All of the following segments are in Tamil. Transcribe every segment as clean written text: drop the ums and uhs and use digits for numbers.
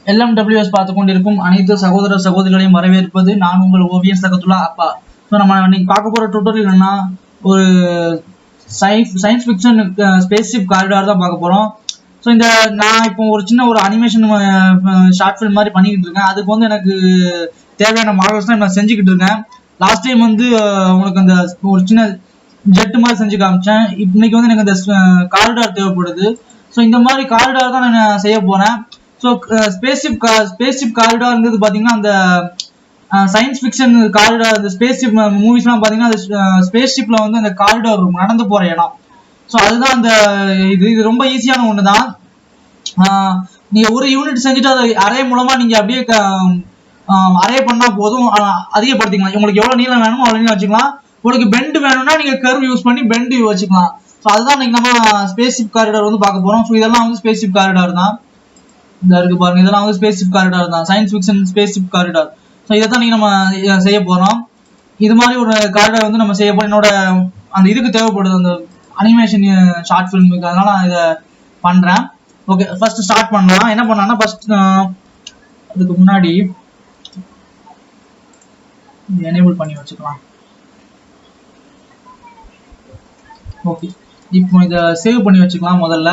LMWS பார்த்து கொண்டிருக்கும் அனைத்து சகோதர சகோதரிகளையும் வரவேற்பது நான் உங்கள் ஓவியம் சகத்துல்லா அப்பா. ஸோ நம்ம இன்னைக்கு பார்க்க போகிற டுட்டோரியல் என்னன்னா, ஒரு சயின்ஸ் ஃபிக்ஷன் ஸ்பேஸ்ஷிப் காரிடார் தான் பார்க்க போகிறோம். ஸோ இந்த நான் இப்போ ஒரு சின்ன ஒரு அனிமேஷன் ஷார்ட் ஃபிலிம் மாதிரி பண்ணிக்கிட்டு இருக்கேன். அதுக்கு வந்து எனக்கு தேவையான மாடல்ஸ் தான் நான் செஞ்சுக்கிட்டு இருக்கேன். லாஸ்ட் டைம் வந்து உங்களுக்கு அந்த ஒரு சின்ன ஜெட் மாதிரி செஞ்சு காமிச்சேன். இன்னைக்கு வந்து எனக்கு அந்த காரிடார் தேவைப்படுது. ஸோ இந்த மாதிரி காரிடார் தான் நான் செய்ய போகிறேன். ஸோ ஸ்பேஸ்ஷிப் காரிடார்ங்கிறது பார்த்தீங்கன்னா அந்த சயின்ஸ் ஃபிக்ஷன் காரிடார், அந்த ஸ்பேஸ்ஷிப் மூவிஸ்லாம் பார்த்தீங்கன்னா அந்த ஸ்பேஸ்ஷிப்ல வந்து அந்த காரிடார் இருக்கும், நடந்து போகிற இடம். ஸோ அதுதான் அந்த இது ரொம்ப ஈஸியான ஒன்று தான். நீங்கள் ஒரு யூனிட் செஞ்சுட்டு அதை அரே மூலமாக நீங்கள் அப்படியே அரே பண்ணால் போதும், அதிகப்படுத்திக்கலாம். உங்களுக்கு எவ்வளோ நீளம் வேணுமோ அவ்வளோ நீளம் வச்சுக்கலாம். உங்களுக்கு பெண்ட் வேணும்னா நீங்கள் கர்வ் யூஸ் பண்ணி பெண்ட் வச்சுக்கலாம். ஸோ அதுதான் இன்னைக்கு நம்ம ஸ்பேஸ்ஷிப் காரிடார் வந்து பார்க்க போகிறோம். ஸோ இதெல்லாம் வந்து ஸ்பேஸ்ஷிப் காரிடார் தான். இந்த இருக்கு பாருங்க, இதெல்லாம் வந்து ஸ்பேஸ்ஷிப் காரிடார் தான், science fiction spaceship corridor. So இதை தான் நம்ம செய்ய போகிறோம். இது மாதிரி ஒரு காரிடார் வந்து நம்ம செய்ய போகிறோம். என்னோட அந்த இதுக்கு தேவைப்படுது, அந்த அனிமேஷன் ஷார்ட் ஃபிலிமுக்கு, அதனால நான் இதை பண்ணுறேன். ஓகே, ஃபர்ஸ்ட் ஸ்டார்ட் பண்ணலாம். என்ன பண்ணலாம்னா, ஃபர்ஸ்ட் அதுக்கு முன்னாடி எனேபிள் பண்ணி வச்சுக்கலாம். ஓகே, இப்போ இதை சேவ் பண்ணி வச்சுக்கலாம் முதல்ல.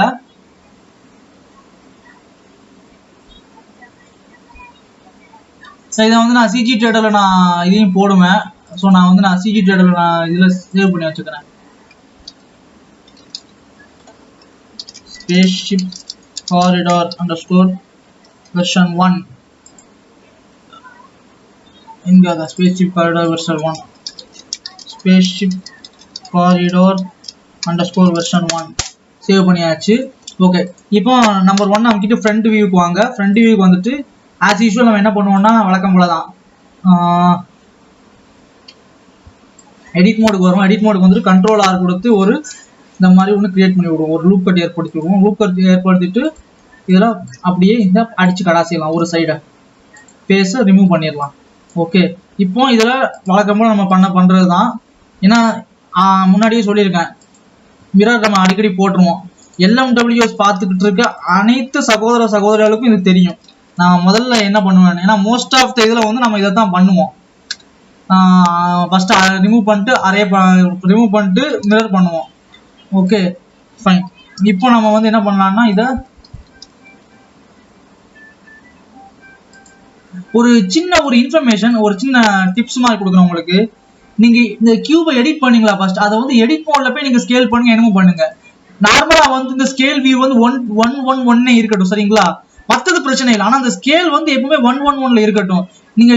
ஸோ இதை வந்து நான் சிஜி ட்ரேடரில் நான் இதையும் போடுவேன். ஸோ நான் சிஜி ட்ரேடரில் நான் இதில் சேவ் பண்ணி வச்சுக்கிறேன். Spaceship corridor underscore version 1. இங்கே அதான் spaceship corridor version 1, spaceship corridor underscore version 1 save பண்ணியாச்சு. ஓகே, இப்போ நம்பர் 1 நம்ம கிட்ட ஃப்ரண்ட் வியூக்கு வாங்க. ஃப்ரண்ட் வியூக்கு வந்துட்டு ஆஸ் யூஸ்வல் நம்ம என்ன பண்ணுவோம்னா, வழக்கம் போல தான் எடிட் மோடுக்கு வரும். எடிட் மோடுக்கு வந்துட்டு கண்ட்ரோல் ஆர் கொடுத்து ஒரு இந்த மாதிரி ஒன்று கிரியேட் பண்ணி விடுவோம், ஒரு லூப் கட் ஏற்படுத்தி விடுவோம். லூப் கட் ஏற்படுத்திட்டு இதெல்லாம் அப்படியே இந்த அடிச்சு கடாசிடலாம், ஒரு சைடை பேஸை ரிமூவ் பண்ணிடலாம். ஓகே, இப்போ இதில் வழக்கம் போல நம்ம பண்ணுறது தான். ஏன்னா முன்னாடியே சொல்லியிருக்கேன், மிரர் நம்ம அடிக்கடி போட்டுருவோம். LMWS பார்த்துக்கிட்டு இருக்க அனைத்து சகோதர சகோதரிகளுக்கும் இது தெரியும். நான் முதல்ல என்ன பண்ணுவேன், ஏன்னா மோஸ்ட் ஆஃப் த இதில் வந்து நம்ம இதை தான் பண்ணுவோம். ஃபர்ஸ்ட் ரிமூவ் பண்ணிட்டு மிரர் பண்ணுவோம். Okay fine. இப்போ நம்ம வந்து என்ன பண்ணலாம்னா, இதை ஒரு சின்ன ஒரு இன்ஃபர்மேஷன், ஒரு சின்ன டிப்ஸ் மாதிரி கொடுக்குறேன் உங்களுக்கு. நீங்க இந்த கியூபை எடிட் பண்ணீங்களா, ஃபர்ஸ்ட் அதை வந்து எடிட் மோட்ல போய் நீங்க ஸ்கேல் பண்ணுங்க, என்னமோ பண்ணுங்க. நார்மலா வந்து இந்த ஸ்கேல் வியூ வந்து 1:1:1 இருக்கட்டும், சரிங்களா? மற்றது பிரச்சனை இல்லை. ஆனா அந்த ஸ்கேல் வந்து எப்பவுமே 1:1:1 இருக்கட்டும். நீங்க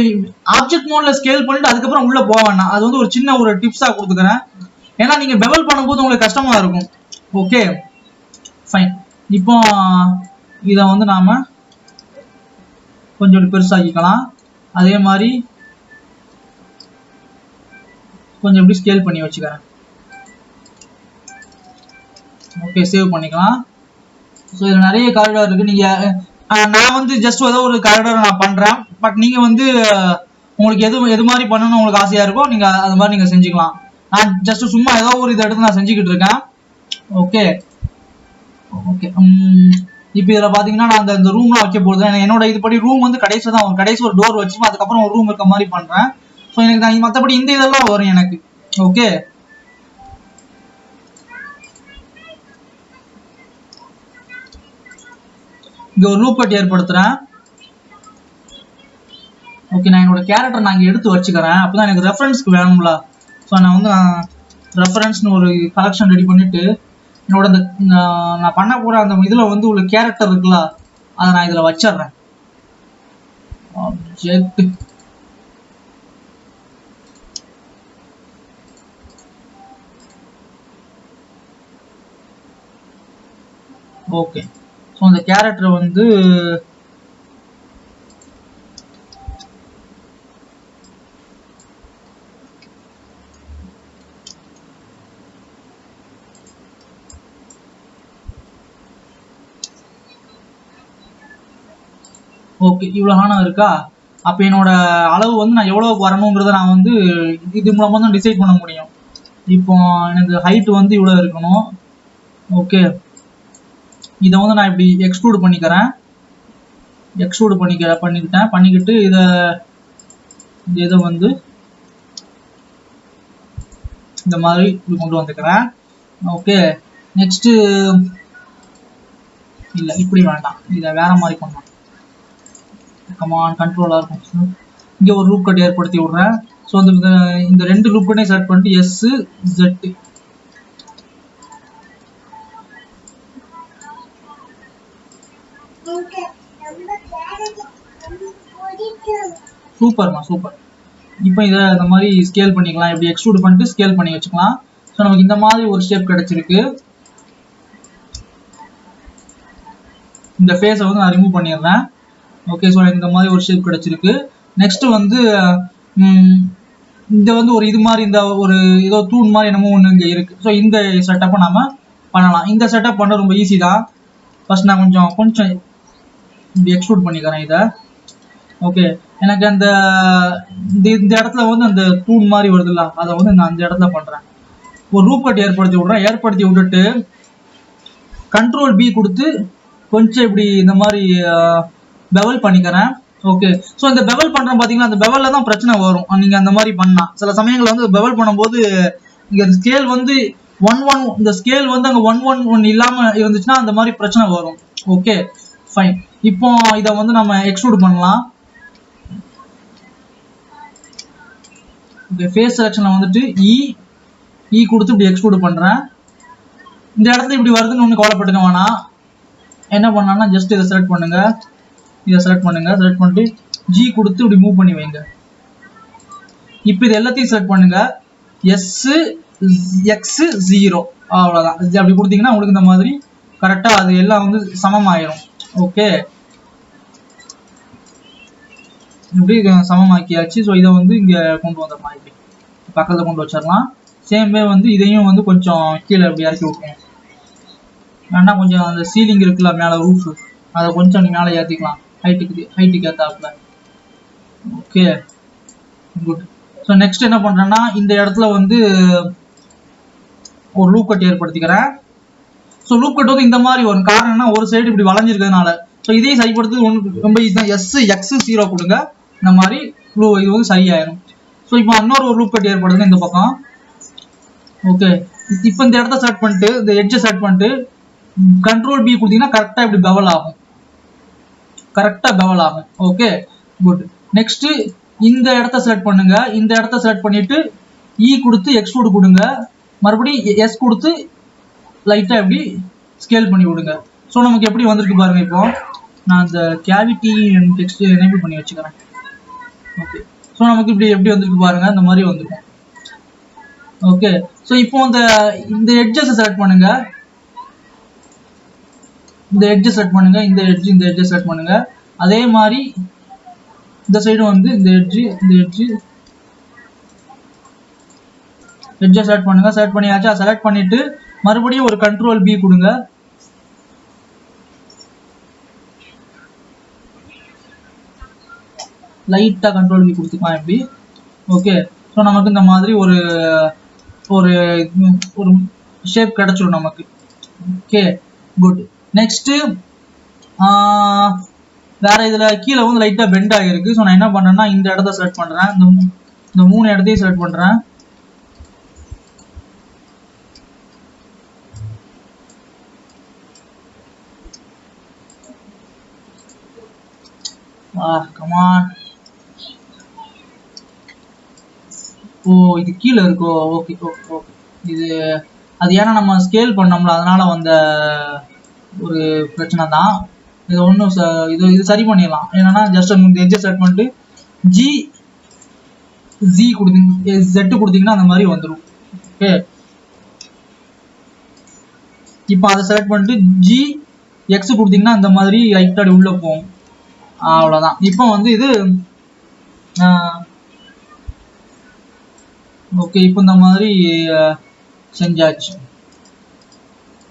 ஆப்ஜெக்ட் மோட்ல ஸ்கேல் பண்ணிட்டு அதுக்கப்புறம் உள்ள போக வேண்டாம். அது வந்து ஒரு சின்ன ஒரு டிப்ஸா கொடுத்துக்கிறேன். ஏன்னா நீங்க பெவல் பண்ணும்போது உங்களுக்கு கஷ்டமா இருக்கும். Okay fine. இப்போ இதை வந்து நாம கொஞ்சம் பெருசாக்கிக்கலாம். அதே மாதிரி கொஞ்சம் எப்படி ஸ்கேல் பண்ணி வச்சுக்கிறேன். ஓகே, சேவ் பண்ணிக்கலாம். ஸோ இதில் நிறைய காரிடார் இருக்கு. நீங்க நான் வந்து ஜஸ்ட் ஏதோ ஒரு காரிடார் நான் பண்றேன். பட் நீங்க வந்து உங்களுக்கு எது மாதிரி பண்ணணும்னு உங்களுக்கு ஆசையா இருக்கோ நீங்க அது மாதிரி நீங்க செஞ்சுக்கலாம். நான் ஜஸ்ட் சும்மா ஏதோ ஒரு இதை எடுத்து நான் செஞ்சுக்கிட்டு இருக்கேன். Okay okay. இப்போ இதில் பார்த்தீங்கன்னா நான் அந்த ரூம்லாம் வைக்க போகுது. என்னோட இதுபடி ரூம் வந்து கடைசி தான், கடைசி ஒரு டோர் வச்சு அதுக்கப்புறம் ஒரு ரூம் இருக்க மாதிரி பண்றேன். ஸோ எனக்கு நான் மற்றபடி இந்த இதெல்லாம் வரும் எனக்கு. ஓகே, இங்க ஒரு லூப் கட் ஏற்படுத்துறேன். ஓகே, நான் என்னோட கேரக்டர் நான் இங்கே எடுத்து வச்சுக்கிறேன். அப்போதான் எனக்கு ரெஃபரன்ஸ்க்கு வேணும்ல. ஸோ நான் வந்து ரெஃபரன்ஸ்னு ஒரு கலெக்ஷன் ரெடி பண்ணிட்டு என்னோட நான் பண்ண போற அந்த இதில் வந்து உள்ள கேரக்டர் இருக்குல்ல, அதை நான் இதில் வச்சிடுறேன். Object okay. ஸோ அந்த கேரக்டர் வந்து ஓகே இவ்வளோ ஹானம் இருக்கா. அப்போ என்னோட அளவு வந்து நான் எவ்வளோக்கு வரணுங்கிறத நான் வந்து இது மூலமாக தான் டிசைட் பண்ண முடியும். இப்போ எனக்கு ஹைட் வந்து இவ்வளோ இருக்கணும். ஓகே, இதை வந்து நான் இப்படி எக்ஸ்ட்ரூட் பண்ணிக்கிறேன். எக்ஸ்ட்ரூட் பண்ணிக்கிட்டு இதை வந்து இந்த மாதிரி கொண்டு வந்துக்கிறேன். ஓகே, நெக்ஸ்ட் இல்ல இப்படி வேண்டாம், இதை வேற மாதிரி பண்ணலாம். கமான், கண்ட்ரோலா இருக்கும். இங்க ஒரு லூப் கட் ஏற்படுத்தி விடுறேன். ஸோ இந்த 2 லூப் கட்டையும் செலக்ட் பண்ணிட்டு எஸ் ஜெட். சூப்பர்மா, சூப்பர். இப்போ இதை இந்த மாதிரி ஸ்கேல் பண்ணிக்கலாம். இப்படி எக்ஸ்ட்ரூட் பண்ணிட்டு ஸ்கேல் பண்ணி வச்சுக்கலாம். ஸோ நமக்கு இந்த மாதிரி ஒரு ஷேப் கிடைச்சிருக்கு. இந்த ஃபேஸை வந்து நான் ரிமூவ் பண்ணிடுறேன். ஓகே, ஸோ இந்த மாதிரி ஒரு ஷேப் கிடைச்சிருக்கு. நெக்ஸ்ட் வந்து இந்த வந்து ஒரு இது மாதிரி இந்த ஒரு ஏதோ தூண் மாதிரி என்னமோ ஒன்று இங்கே இருக்கு. ஸோ இந்த செட்டப்பை நம்ம பண்ணலாம். இந்த செட்டப் பண்ண ரொம்ப ஈஸி தான். ஃபர்ஸ்ட் நான் கொஞ்சம் இப்படி எக்ஸ்ட்ரூட் பண்ணிக்கிறேன் இதை. ஓகே, எனக்கு இந்த இடத்துல வந்து அந்த தூண் மாதிரி வருதுல்ல, அதை வந்து நான் அந்த இடத்துல பண்றேன். ஒரு லூப் கட் ஏற்படுத்தி விட்டுட்டு கண்ட்ரோல் பி கொடுத்து கொஞ்சம் இப்படி இந்த மாதிரி பெவல் பண்ணிக்கிறேன். ஓகே, ஸோ இந்த பெவல் பண்றேன் பாத்தீங்களா, அந்த பெவல்ல தான் பிரச்சனை வரும். நீங்க அந்த மாதிரி பண்ணா சில சமயங்கள்ல வந்து பெவல் பண்ணும்போது இங்க ஸ்கேல் வந்து 1-1, இந்த ஸ்கேல் வந்து அங்க 1-1-1 இல்லாம இருந்துச்சுன்னா அந்த மாதிரி பிரச்சனை வரும். Okay, fine. இப்போ இதை வந்து நம்ம எக்ஸ்ட்ரூட் பண்ணலாம். ஓகே, ஃபேஸ் செலக்ஷன்ல வந்துட்டு இ கொடுத்து இப்படி எக்ஸ்ட்ரூட் பண்றேன். இந்த இடத்துல இப்படி வருதுன்னு ஒண்ணு கவலைப்பட்டுக்க வேணாம். என்ன பண்ணலாம்னா ஜஸ்ட் இதை செலக்ட் பண்ணுங்க, செலக்ட் பண்ணிட்டு ஜி கொடுத்து இப்படி மூவ் பண்ணி வைங்க. இப்போ இது எல்லாத்தையும் செலக்ட் பண்ணுங்க, x0 அவ்வளவுதான். அப்படி கொடுத்தீங்கன்னா உங்களுக்கு இந்த மாதிரி கரெக்டா அது எல்லாம் வந்து சமமாயிரும். ஓகே, இப்படி சமமாக்கியாச்சு. ஸோ இதை வந்து இங்க கொண்டு வந்துடலாம், இப்படி பக்கத்துல கொண்டு வச்சிடலாம். சேம் வே வந்து இதையும் வந்து கொஞ்சம் கீழே இப்படி இறக்கி விட்டுருவோம். வேணா கொஞ்சம் அந்த சீலிங் இருக்குல்ல மேலே ரூஃப், அதை கொஞ்சம் மேலே ஏற்றிக்கலாம், ஹைட்டுக்கு ஏற்றாப்புல. Okay, good. ஸோ நெக்ஸ்ட் என்ன பண்றேன்னா இந்த இடத்துல வந்து ஒரு லூப் கட் ஏற்படுத்திக்கிறேன். ஸோ லூப் கட் வந்து இந்த மாதிரி வரும். காரணம்னா ஒரு சைடு இப்படி வளைஞ்சிருக்கிறதுனால. ஸோ இதையும் சரிப்படுத்துறது ரொம்ப ஈஸி தான். x0 கொடுங்க, இந்த மாதிரி இது வந்து சரியாயிரும். ஸோ இப்போ இன்னொரு லூப் கட் ஏற்படுத்துங்க இந்த பக்கம். ஓகே, இப்போ இந்த இடத்த செலக்ட் பண்ணிட்டு இந்த எட்ஜை செலக்ட் பண்ணிட்டு கண்ட்ரோல் பி கொடுத்தீங்கன்னா கரெக்டா இப்படி பெவல் ஆகும். Okay, good. நெக்ஸ்ட் இந்த இடத்த செலக்ட் பண்ணுங்க. இந்த இடத்த செலக்ட் பண்ணிட்டு கொடுத்து எக்ஸ்ட்ரூட் கொடுங்க. மறுபடியும் எஸ் கொடுத்து லைட்டா இப்படி ஸ்கேல் பண்ணி விடுங்க. ஸோ நமக்கு எப்படி வந்திருக்கு பாருங்க. இப்போ நான் இந்த கேவிட்டி டெக்ஸ்ட் எனேபிள் பண்ணி வச்சுக்கிறேன். ஓகே, ஸோ நமக்கு இப்படி எப்படி வந்திருக்கு பாருங்க, இந்த மாதிரி வந்திருக்கும். ஓகே, ஸோ இப்போ இந்த எட்ஜஸ் செலக்ட் பண்ணுங்க. இந்த எட்ஜை செட் பண்ணுங்க, இந்த எட்ஜை செட் பண்ணுங்க. அதே மாதிரி இந்த சைடு வந்து இந்த எட்ஜை செலக்ட் பண்ணுங்க. செலக்ட் பண்ணியாச்சா? செலக்ட் பண்ணிட்டு மறுபடியும் ஒரு கண்ட்ரோல் பி கொடுங்க. லைட்டா கண்ட்ரோல் பி கொடுத்துக்கலாம் இப்படி. ஓகே, ஸோ நமக்கு இந்த மாதிரி ஒரு ஷேப் கிடைச்சிடும் நமக்கு. Okay, good. நெக்ஸ்ட் வேற இதுல கீழே வந்து லைட்டா பெண்ட் ஆகிருக்கு. ஸோ நான் என்ன பண்றேன்னா இந்த இடத்த செலக்ட் பண்றேன், இந்த 3 இடத்தையும் செலக்ட் பண்றேன். கமான். ஓ, இது கீழே இருக்கோ? Okay okay okay. இது அது ஏன்னா நம்ம ஸ்கேல் பண்ணோம்ல, அதனால வந்த ஒரு பிரச்சனை தான். இது ஒன்றும் இது சரி பண்ணிடலாம். என்னன்னா ஜஸ்ட் இந்த எட்ஜை செலக்ட் பண்ணிட்டு ஜி கொடுத்தீங்க, ஜெட் கொடுத்தீங்கன்னா அந்த மாதிரி வந்துடும். ஓகே, இப்போ அதை செலக்ட் பண்ணிட்டு ஜி எக்ஸ் கொடுத்தீங்கன்னா இந்த மாதிரி லைட்டாக உள்ள போகும். அவ்வளோதான். இப்போ வந்து இது ஓகே, இப்போ இந்த மாதிரி செஞ்சாச்சு.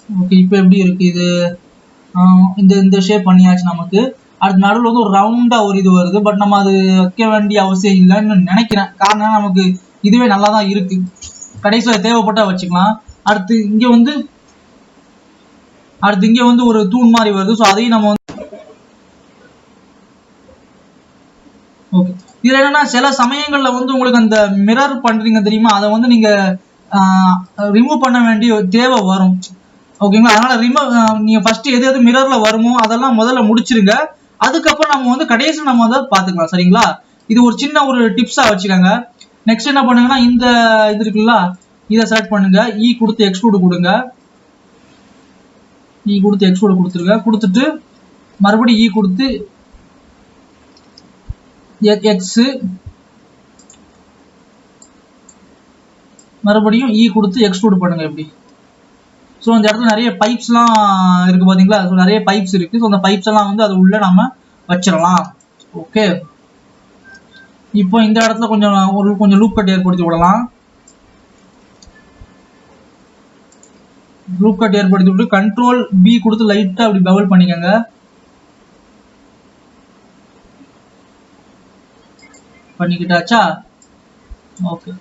ஓகே, இப்போ எப்படி இருக்கு இது? இந்த ஷேப் பண்ணியாச்சு நமக்கு. அடுத்த நடுவில் வந்து ஒரு ரவுண்டா ஒரு இது வருது. பட் நம்ம அது வைக்க வேண்டிய அவசியம் இல்லைன்னு நினைக்கிறேன். காரணம் நமக்கு இதுவே நல்லா தான் இருக்கு. கடைசியில் தேவைப்பட்டா வச்சுக்கலாம். அடுத்து இங்க வந்து ஒரு தூண் மாதிரி வருது. ஸோ அதையும் நம்ம வந்து இதுல என்னன்னா சில சமயங்கள்ல வந்து உங்களுக்கு அந்த மிரர் பண்றீங்க தெரியுமா, அதை வந்து நீங்க ரிமூவ் பண்ண வேண்டிய தேவை வரும். ஓகேங்களா, அதனால நீங்க ஃபர்ஸ்ட் எது எது மிரர்ல வருமோ அதெல்லாம் முதல்ல முடிச்சிருங்க. அதுக்கப்புறம் நம்ம வந்து கடைசி நம்ம அதை பாத்துக்கலாம். சரிங்களா, இது ஒரு சின்ன ஒரு டிப்ஸா வச்சுக்கோங்க. நெக்ஸ்ட் என்ன பண்ணுங்கன்னா, இந்த இது இருக்குல்ல, இதை செலக்ட் பண்ணுங்க. கொடுத்து எக்ஸ்ட்ரூட் கொடுங்க. கொடுத்து எக்ஸ்ட்ரூட் கொடுத்துருங்க. கொடுத்துட்டு மறுபடியும் கொடுத்து எக்ஸ், மறுபடியும் கொடுத்து எக்ஸ்ட்ரூட் பண்ணுங்க இப்படி. ஸோ இந்த இடத்துல நிறைய பைப்ஸ்லாம் இருக்கு பாத்தீங்களா, ஸோ நிறைய பைப்ஸ் இருக்கு. ஸோ அந்த பைப்ஸ் எல்லாம் வந்து அது உள்ள நம்ம வச்சிடலாம். ஓகே, இப்போ இந்த இடத்துல கொஞ்சம் லூப் கட் ஏற்படுத்தி விடலாம். லூப் கட் ஏற்படுத்தி விட்டு கண்ட்ரோல் பி கொடுத்து லைட்டா அப்படி பவல் பண்ணிக்கோங்க. பண்ணிக்கிட்டாச்சா? ஓகே,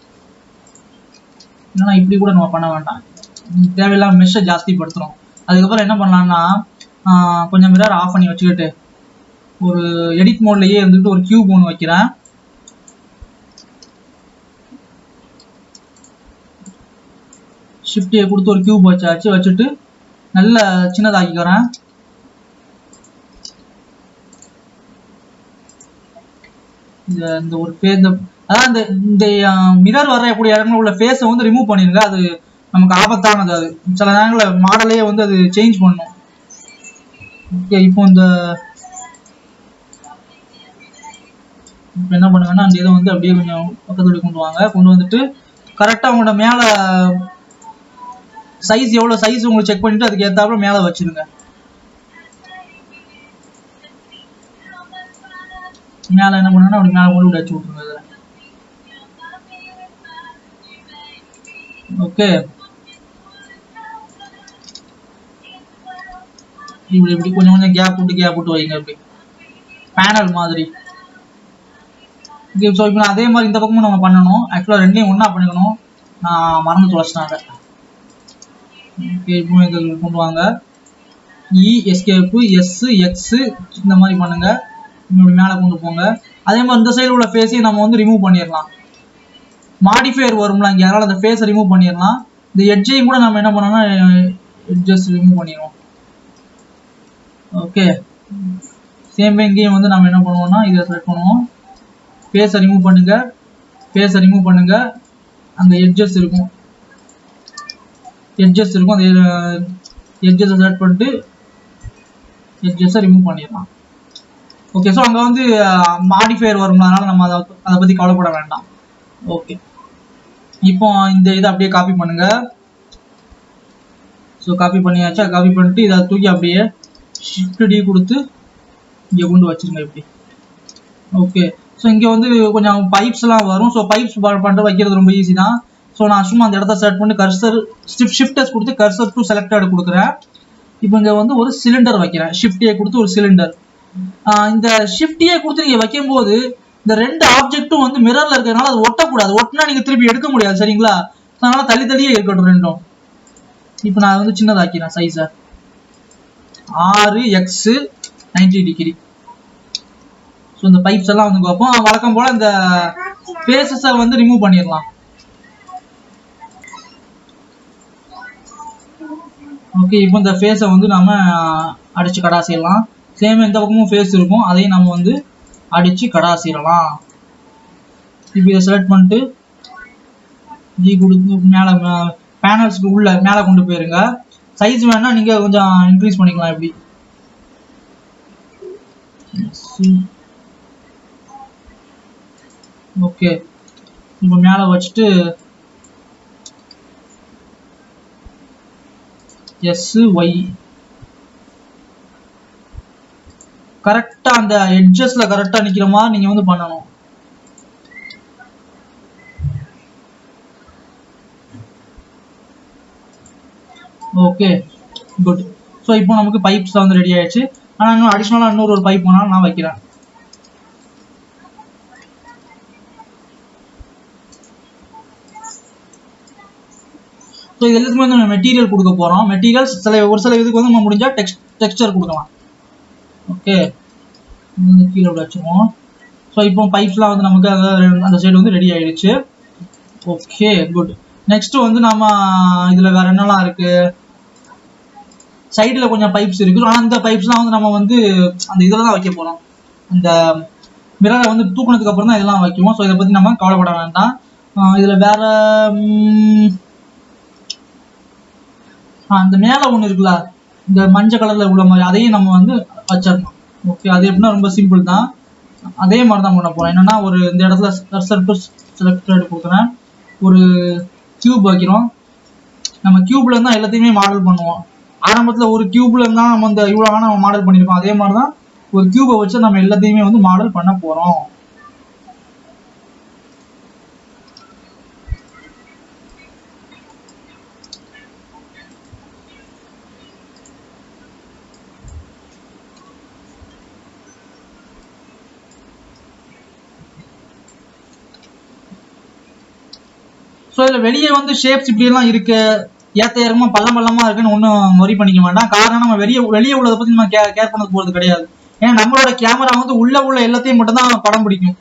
இல்லைன்னா இப்படி கூட நம்ம பண்ண வேண்டாம், தேவையில்லாம மெஷ்ஷை ஜாஸ்தி படுத்துறோம். அதுக்கப்புறம் என்ன பண்ணலாம்னா, கொஞ்சம் மிரர் ஆஃப் பண்ணி வச்சுக்கிட்டு ஒரு எடிட் மோட்லயே இருந்துட்டு ஒரு கியூப் ஒன்று வைக்கிறேன். ஷிஃப்ட் ஏ கொடுத்து ஒரு கியூப் வச்சுட்டு நல்ல சின்னதாக்கிக்கிறேன். இந்த ஒரு ஃபேஸ், அதாவது இந்த மிரர் வரக்கூடிய இடங்கள் உள்ள ஃபேஸை வந்து ரிமூவ் பண்ணிருங்க. அது நமக்கு ஆபத்தானது. அது சில நேரங்களில் மாடலே வந்து அது சேஞ்ச் பண்ணும். ஓகே, இப்போ என்ன பண்ணுங்கன்னா, அந்த இதை வந்து அப்படியே கொஞ்சம் பக்கத்துல கொண்டு வந்துட்டு கரெக்டாக உங்களோட மேலே சைஸ் எவ்வளோ சைஸ் உங்களுக்கு செக் பண்ணிட்டு அதுக்கு ஏற்றாப்புல மேலே வச்சிருங்க. மேலே என்ன பண்ணுன்னா அப்படி மேலே கொண்டு வச்சு விட்டுருங்க இதில். ஓகே, இப்படி கொஞ்சம் கேப் விட்டு வைங்க இப்படி பேனல் மாதிரி. ஸோ இப்போ அதே மாதிரி இந்த பக்கமும் நம்ம பண்ணணும். ஆக்சுவலாக ரெண்டையும் ஒன்றா பண்ணிக்கணும், நான் மறந்து தொலைச்சினாங்க. ஓகே, இப்போ இதை கொண்டு வாங்க. எஸ்கேப்பு எக்ஸ் இந்த மாதிரி பண்ணுங்க. இப்படி மேலே கொண்டு போங்க. அதே மாதிரி இந்த சைடு உள்ள ஃபேஸையும் நம்ம வந்து ரிமூவ் பண்ணிடலாம். மாடிஃபையர் வரும்ல இங்கே, அதனால அந்த ஃபேஸை ரிமூவ் பண்ணிடலாம். இந்த எட்ஜையும் கூட நம்ம என்ன பண்ணோம்னா எட்ஜஸ் ரிமூவ் பண்ணிடுவோம். ஓகே, சேம் வே இங்கேயும் வந்து நம்ம என்ன பண்ணுவோம்னா இதை செலக்ட் பண்ணுவோம். ஃபேஸை ரிமூவ் பண்ணுங்க. அந்த எட்ஜஸ் இருக்கும், அந்த எட்ஜஸை செலக்ட் பண்ணிட்டு எட்ஜஸை ரிமூவ் பண்ணிடலாம். ஓகே, ஸோ அங்கே வந்து மாடிஃபையர் வரும்ல, அதனால நம்ம அதை பற்றி கவலைப்பட வேண்டாம். ஓகே, இப்போ இந்த இதை அப்படியே காப்பி பண்ணுங்க. ஸோ காப்பி பண்ணியாச்சா? காப்பி பண்ணிட்டு இதை தூக்கி அப்படியே ஷிஃப்ட் டி கொடுத்து இங்கே கொண்டு வச்சிருங்க இப்படி. ஓகே, ஸோ இங்கே வந்து கொஞ்சம் பைப்ஸ்லாம் வரும். ஸோ பைப்ஸ் பண்ணிட்டு வைக்கிறது ரொம்ப ஈஸி தான். ஸோ நான் சும்மா அந்த இடத்த செலக்ட் பண்ணி கர்சர் ஷிஃப்டர்ஸ் கொடுத்து கர்சர் டு செலக்டட் கொடுக்குறேன். இப்போ இங்கே வந்து ஒரு சிலிண்டர் வைக்கிறேன். ஷிஃப்ட் ஏ கொடுத்து ஒரு சிலிண்டர். இந்த ஷிஃப்ட் ஏ கொடுத்து நீங்கள் வைக்கும்போது இந்த ரெண்டு ஆப்ஜெக்ட்டும் வந்து மிரர்ல இருக்கிறதுனால அது ஒட்டக்கூடாது. ஒட்டினா நீங்கள் திருப்பி எடுக்க முடியாது. சரிங்களா, அதனால தள்ளியே இருக்கட்டும் ரெண்டும். இப்போ நான் வந்து சின்னதாக்கிறேன் சைஸை 6x 90 டிகிரி. ஸோ இந்த பைப்ஸ் எல்லாம் வந்து பார்ப்போம். வழக்கம் போல இந்த ஃபேஸஸை வந்து ரிமூவ் பண்ணிடலாம். ஓகே, இப்போ இந்த ஃபேஸை வந்து நம்ம அடிச்சு கடாசிடலாம். சேம் எந்த பக்கமும் ஃபேஸ் இருக்கும், அதையும் நம்ம வந்து அடிச்சு கடாசிடலாம். இப்போ இதை செலக்ட் பண்ணிட்டு கொடுத்து மேலே பேனல்ஸ்க்கு உள்ள மேலே கொண்டு போயிருங்க. சைஸ் வேணா நீங்க கொஞ்சம் இன்க்ரீஸ் பண்ணிக்கலாம் இப்படி. ஓகே, இப்போ மேலே வச்சுட்டு SY கரெக்டா அந்த எட்ஜஸ்ல கரெக்டா நிக்கிற மாதிரி நீங்க வந்து பண்ணணும். Okay, good. ஸோ இப்போ நமக்கு பைப்ஸ் வந்து ரெடி ஆயிடுச்சு. ஆனால் இன்னும் அடிஷ்னலாக இன்னொரு பைப் வேணாலும் நான் வைக்கிறேன். ஸோ இது எல்லாத்துக்குமே வந்து நம்ம மெட்டீரியல் கொடுக்க போகிறோம். மெட்டீரியல்ஸ் ஒரு சில இதுக்கு வந்து நம்ம முடிஞ்சால் டெக்ஸ்டர் கொடுக்கலாம். ஓகே, கீழே வச்சுருவோம். ஸோ இப்போ பைப்ஸ்லாம் வந்து நமக்கு அந்த சைடு வந்து ரெடி ஆயிடுச்சு. Okay good. நெக்ஸ்ட் வந்து நம்ம இதுல வேற என்னெல்லாம் இருக்கு, சைடில் கொஞ்சம் பைப்ஸ் இருக்கு. ஆனால் அந்த பைப்ஸ்லாம் வந்து நம்ம வந்து அந்த இதில் தான் வைக்க போகிறோம். அந்த மிரரை வந்து தூக்குனதுக்கு அப்புறம் தான் இதெல்லாம் வைக்குவோம். ஸோ இதை பற்றி நம்ம கவலைப்பட வேண்டாம். இதில் வேற அந்த மேலே ஒன்று இருக்குல்ல, இந்த மஞ்சள் கலரில் உள்ள மாதிரி, அதையும் நம்ம வந்து வச்சிடணும். ஓகே, அது எப்படின்னா ரொம்ப சிம்பிள் தான். அதே மாதிரி தான் பண்ண போகிறோம். என்னன்னா ஒரு இந்த இடத்துல செலக்ட் கொடுக்குறேன், ஒரு கியூப் வைக்கிறோம். நம்ம கியூப்ல இருந்தால் எல்லாத்தையுமே மாடல் பண்ணுவோம். ஆரம்பத்தில் ஒரு கியூப்ல இருந்தா நம்ம இந்த இவ்வளோ நம்ம மாடல் பண்ணியிருக்கோம். அதே மாதிரி தான் ஒரு கியூபை வச்சு நம்ம எல்லாத்தையுமே வந்து மாடல் பண்ண போகிறோம். ஸோ இதில் வெளியே வந்து ஷேப்ஸ் இப்படியெல்லாம் இருக்கு, ஏற்ற இறக்கமா பள்ளம் பள்ளமா இருக்குன்னு ஒன்றும் ஒரி பண்ணிக்க வேண்டாம். காரணம் நம்ம வெளியே உள்ளதை பற்றி நம்ம கேர் பண்ண போகிறது கிடையாது. ஏன்னா நம்மளோட கேமரா வந்து உள்ள எல்லாத்தையும் மட்டும் தான் படம் பிடிக்கும்,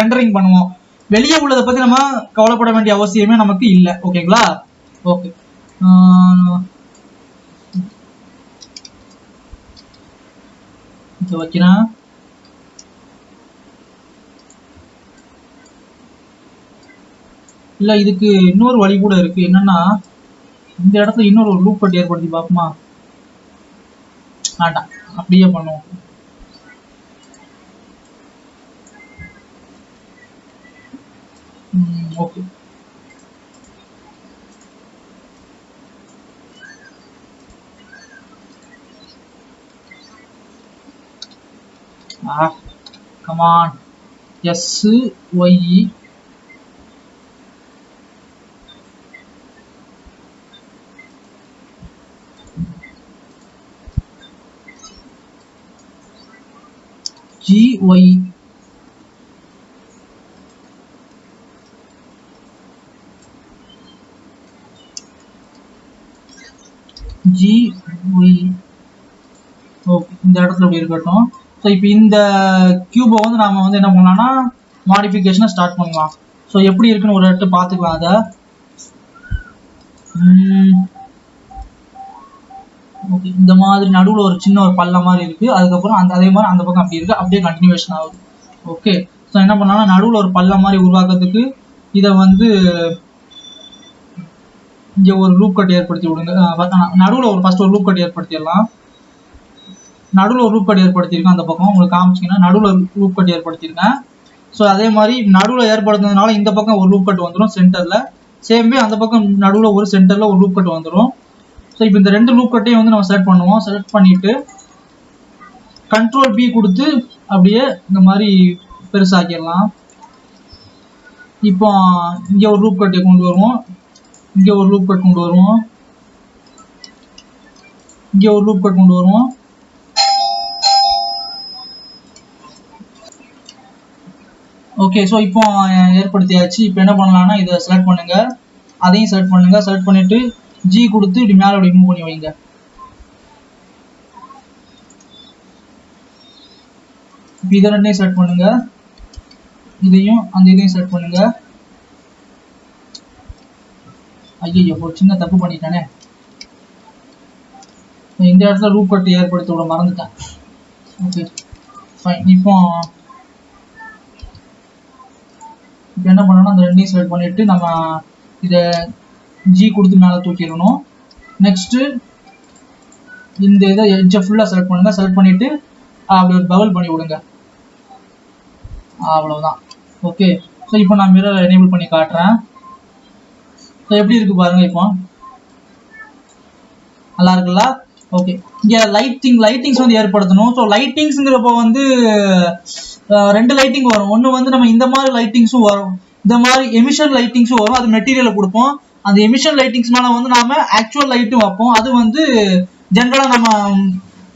ரெண்டரிங் பண்ணுவோம். வெளியே உள்ளதை பற்றி நம்ம கவலைப்பட வேண்டிய அவசியமே நமக்கு இல்லை. ஓகேங்களா? ஓகே, இதை வைக்கிறேன். இல்லை, இதுக்கு இன்னொரு வழி கூட இருக்கு. என்னன்னா இந்த இடத்துல இன்னொரு லூப் கட் ஏற்படுத்தி பார்ப்போமா? வேண்டாம், அப்படியே பண்ணுவோம். Okay, come on, S Y E G Y G Y. Okay, இந்த இடத்துல இப்படி இருக்கட்டும். ஸோ இப்போ இந்த கியூபை வந்து நாம வந்து என்ன பண்ணலாம்னா மாடிஃபிகேஷனை ஸ்டார்ட் பண்ணலாம். ஸோ எப்படி இருக்குன்னு ஒரு இடத்துல பார்த்துக்கலாம். அதை ஓகே, இந்த மாதிரி நடுவில் ஒரு சின்ன ஒரு பள்ளம் மாதிரி இருக்கு. அதுக்கப்புறம் அதே மாதிரி அந்த பக்கம் அப்படி இருக்கு, அப்படியே கண்டினியூஷன் ஆகுது. ஓகே, ஸோ என்ன பண்ணலாம்னா நடுவில் ஒரு பள்ளம் மாதிரி உருவாக்குறதுக்கு இதை வந்து இங்கே ஒரு லூப் கட் ஏற்படுத்தி விடுங்க. நடுவில் ஃபர்ஸ்ட் ஒரு லூப் கட் ஏற்படுத்திடலாம். நடுவில் ஒரு லூப் கட் ஏற்படுத்தியிருக்கேன். அந்த பக்கம் உங்களுக்கு காமிச்சிங்கன்னா நடுவில் லூப் கட் ஏற்படுத்தியிருக்கேன். ஸோ அதே மாதிரி நடுவில் ஏற்படுத்துனதுனால இந்த பக்கம் ஒரு லூப் கட் வந்துடும் சென்டரில். சேம்வே அந்த பக்கம் நடுவில் ஒரு சென்டரில் ஒரு லூப் கட் வந்துடும். ஸோ இப்போ இந்த ரெண்டு லூப் கட்டையும் வந்து நம்ம செலக்ட் பண்ணுவோம். செலக்ட் பண்ணிட்டு Ctrl B கொடுத்து அப்படியே இந்த மாதிரி பெருசாக்கிடலாம். இப்போ இங்கே ஒரு லூப் கட்டை கொண்டு வருவோம், இங்கே ஒரு லூப் கட் கொண்டு வருவோம், இங்கே ஒரு லூப் கட் கொண்டு வருவோம். ஓகே, ஸோ இப்போ ஏற்படுத்தியாச்சு. இப்போ என்ன பண்ணலாம்னா இதை செலக்ட் பண்ணுங்க, அதையும் செலக்ட் பண்ணுங்க. செலக்ட் பண்ணிட்டு G கொடுத்து இப்படி மேலே அப்படி மூவ் பண்ணி வைங்க. இப்போ இதை ரெண்டையும் செலக்ட் பண்ணுங்க, இதையும் இதையும் செலக்ட் பண்ணுங்க. ஐயோ, ஒரு சின்ன தப்பு பண்ணிட்டானே. இந்த இடத்துல லூப் கட் ஏற்படுத்த விட மறந்துட்டேன். Okay fine. இப்போ என்ன பண்ணணும், அந்த ரெண்டையும் செலக்ட் பண்ணிட்டு நம்ம இதை G கொடுத்து மேலே தூக்கிடணும். நெக்ஸ்ட்டு இந்த இதை எட்ஜை ஃபுல்லாக செலக்ட் பண்ணுங்க. செலக்ட் பண்ணிட்டு அப்படி ஒரு பவல் பண்ணி விடுங்க. அவ்வளோதான். ஓகே, ஸோ இப்போ நான் மிரர் எனேபிள் பண்ணி காட்டுறேன். ஸோ எப்படி இருக்கு பாருங்க, இப்போ நல்லா இருக்குல்ல? ஓகே, இங்கே லைட்டிங்ஸ் வந்து ஏற்படுத்தணும். ஸோ லைட்டிங்ஸுங்கிறப்போ வந்து ரெண்டு லைட்டிங் வரும். ஒன்று வந்து நம்ம இந்த மாதிரி லைட்டிங்ஸும் வரும், இந்த மாதிரி எமிஷன் லைட்டிங்ஸும் வரும். அது மெட்டீரியலை கொடுப்போம். அந்த எமிஷன் லைட்டிங்ஸ் மேலே வந்து நாம ஆக்சுவல் லைட்டும் வைப்போம். அது வந்து ஜென்ரலாக நம்ம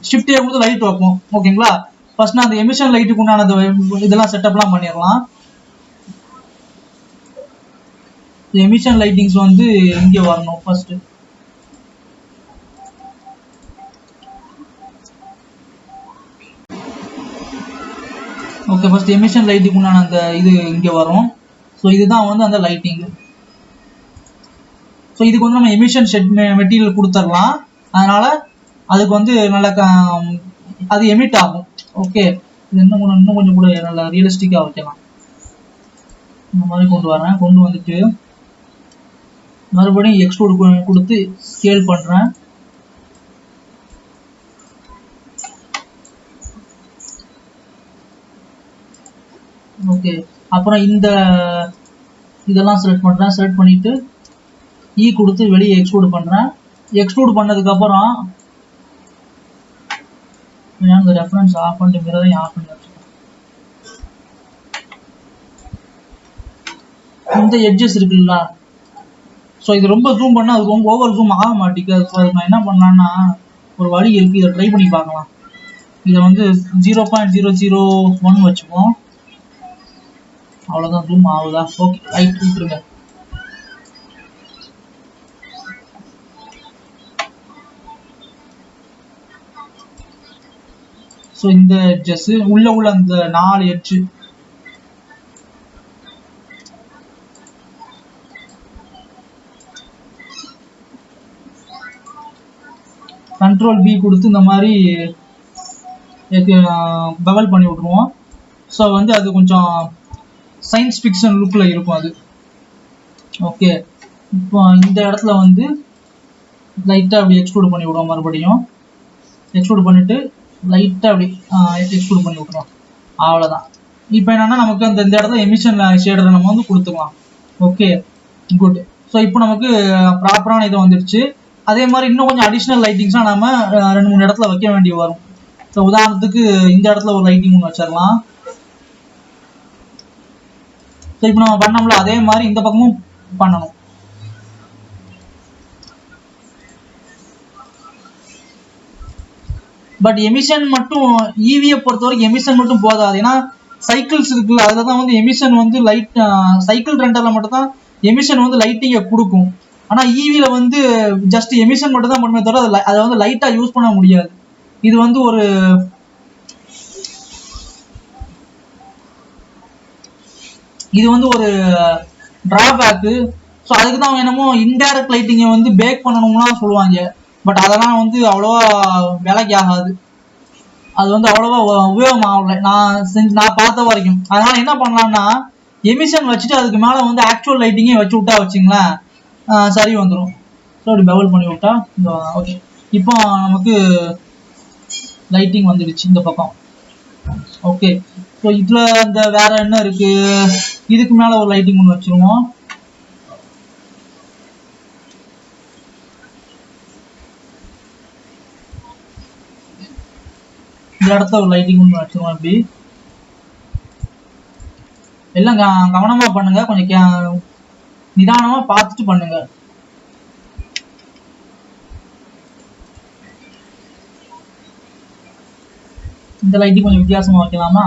ஷிஃப்டே கொடுத்து லைட் வைப்போம். ஓகேங்களா? ஃபர்ஸ்ட் நான் அந்த எமிஷன் லைட்டுக்கு உண்டானது இதெல்லாம் செட்டப்லாம் பண்ணிடலாம். எமிஷன் லைட்டிங்ஸ் வந்து இங்கே வரணும் ஃபர்ஸ்ட். ஓகே, ஃபர்ஸ்ட் எமிஷன் லைட்டுக்கு உண்டான அந்த இது இங்கே வரும். ஸோ இதுதான் வந்து அந்த லைட்டிங். ஸோ இதுக்கு வந்து நம்ம எமிஷன் ஷெட் மெட்டீரியல் கொடுத்துடலாம். அதனால அதுக்கு வந்து நல்லா அது எமிட் ஆகும். ஓகே, இது இன்னும் கொஞ்சம் கூட நல்லா ரியலிஸ்டிக்காக வைக்கலாம். இந்த மாதிரி கொண்டு வரேன். கொண்டு வந்துட்டு மறுபடியும் எக்ஸ்ட்ரூட் கொடுத்து ஸ்கேல் பண்ணுறேன். ஓகே, அப்புறம் இதெல்லாம் செலக்ட் பண்ணுறேன். செலக்ட் பண்ணிவிட்டு கொடுத்து வெளியே எக்ஸ்ட்ரூட் பண்ணுறேன். எக்ஸ்ட்ரூட் பண்ணதுக்கப்புறம் இந்த ரெஃபரன்ஸ் ஆஃப் பண்ணிட்டு மிரரையும் ஆஃப் பண்ணி வச்சுக்கேன். இந்த எட்ஜஸ் இருக்குல்ல, ஸோ இது ரொம்ப ஜூம் பண்ணால் அது ரொம்ப ஓவர் ஜூம் ஆக மாட்டேங்குது. ஸோ அது நான் என்ன பண்ணலான்னா ஒரு வழி இருக்குது, இதை ட்ரை பண்ணி பார்க்கலாம். இதை வந்து 0.001 வச்சுப்போம். அவ்வளோதான், ஜூம் ஆகுதா? ஓகே, ரைட் விட்டுருங்க. ஸோ இந்த எட்ஜஸ் உள்ள அந்த 4 எட்ஜு கண்ட்ரோல் பி கொடுத்து இந்த மாதிரி பவல் பண்ணி விட்ருவோம். ஸோ வந்து அது கொஞ்சம் சயின்ஸ் ஃபிக்ஷன் லுக்கில் இருக்கும் அது. ஓகே, இப்போ இந்த இடத்துல வந்து லைட்டாக அப்படி எக்ஸ்ட்ரூட் பண்ணி விடுவோம். மறுபடியும் எக்ஸ்ட்ரூட் பண்ணிவிட்டு லைட்டாக அப்படி எக்ஸ்ட்ரூட் பண்ணி விட்ருவோம். அவ்வளோதான். இப்போ என்னென்னா நமக்கு இந்த இடத்துல எமிஷன் ஷேடரை நம்ம வந்து கொடுத்துக்கலாம். Okay, good. ஸோ இப்போ நமக்கு ப்ராப்பரான இது வந்துடுச்சு. அதே மாதிரி இன்னும் கொஞ்சம் அடிஷ்னல் லைட்டிங்ஸ்லாம் நம்ம 2-3 இடத்துல வைக்க வேண்டி வரும். ஸோ உதாரணத்துக்கு இந்த இடத்துல ஒரு லைட்டிங் ஒன்று வச்சிடலாம். ஸோ இப்போ நம்ம பண்ணோம்ல அதே மாதிரி இந்த பக்கமும் பண்ணணும். பட் எமிஷன் மட்டும் ஈவியை பொறுத்த வரைக்கும் எமிஷன் மட்டும் போதாது. ஏன்னா சைக்கிள்ஸ் இருக்குல்ல, அதில் தான் வந்து எமிஷன் வந்து லைட் சைக்கிள் ரெண்டரில் மட்டும் தான் எமிஷன் வந்து லைட்டிங்கை கொடுக்கும். ஆனால் ஈவியில் வந்து ஜஸ்ட் எமிஷன் மட்டும் தான் பண்ணுமே தவிர அதை வந்து லைட்டாக யூஸ் பண்ண முடியாது. இது வந்து ஒரு டிராபேக்கு. ஸோ அதுக்கு தான் என்னமோ இன்டைரக்ட் லைட்டிங்கை வந்து பேக் பண்ணணும்லாம் சொல்லுவாங்க. பட் அதெல்லாம் வந்து அவ்வளோவா வேலைக்கு ஆகாது. அது வந்து அவ்வளோவா உபயோகம் ஆகலை நான் பார்த்த வரைக்கும். அதனால என்ன பண்ணலாம்னா எமிஷன் வச்சுட்டு அதுக்கு மேலே வந்து ஆக்சுவல் லைட்டிங்கே வச்சு விட்டா வச்சுங்களேன், சரி வந்துடும். ஸோ அப்படி பவல் பண்ணி விட்டா ஓகே. இப்போ நமக்கு லைட்டிங் வந்துடுச்சு இந்த பக்கம். ஓகே, ஸோ இதில் இந்த வேற என்ன இருக்கு, இதுக்கு மேலே ஒரு லைட்டிங் ஒன்று வச்சுருவோம். இந்த இடத்த ஒரு லைட்டிங் ஒன்று வச்சுருவோம். அப்படி எல்லாம் கவனமாக பண்ணுங்க, கொஞ்சம் நிதானமாக பார்த்துட்டு பண்ணுங்க. இந்த லைட்டிங் கொஞ்சம் வித்தியாசமா வைக்கலாமா?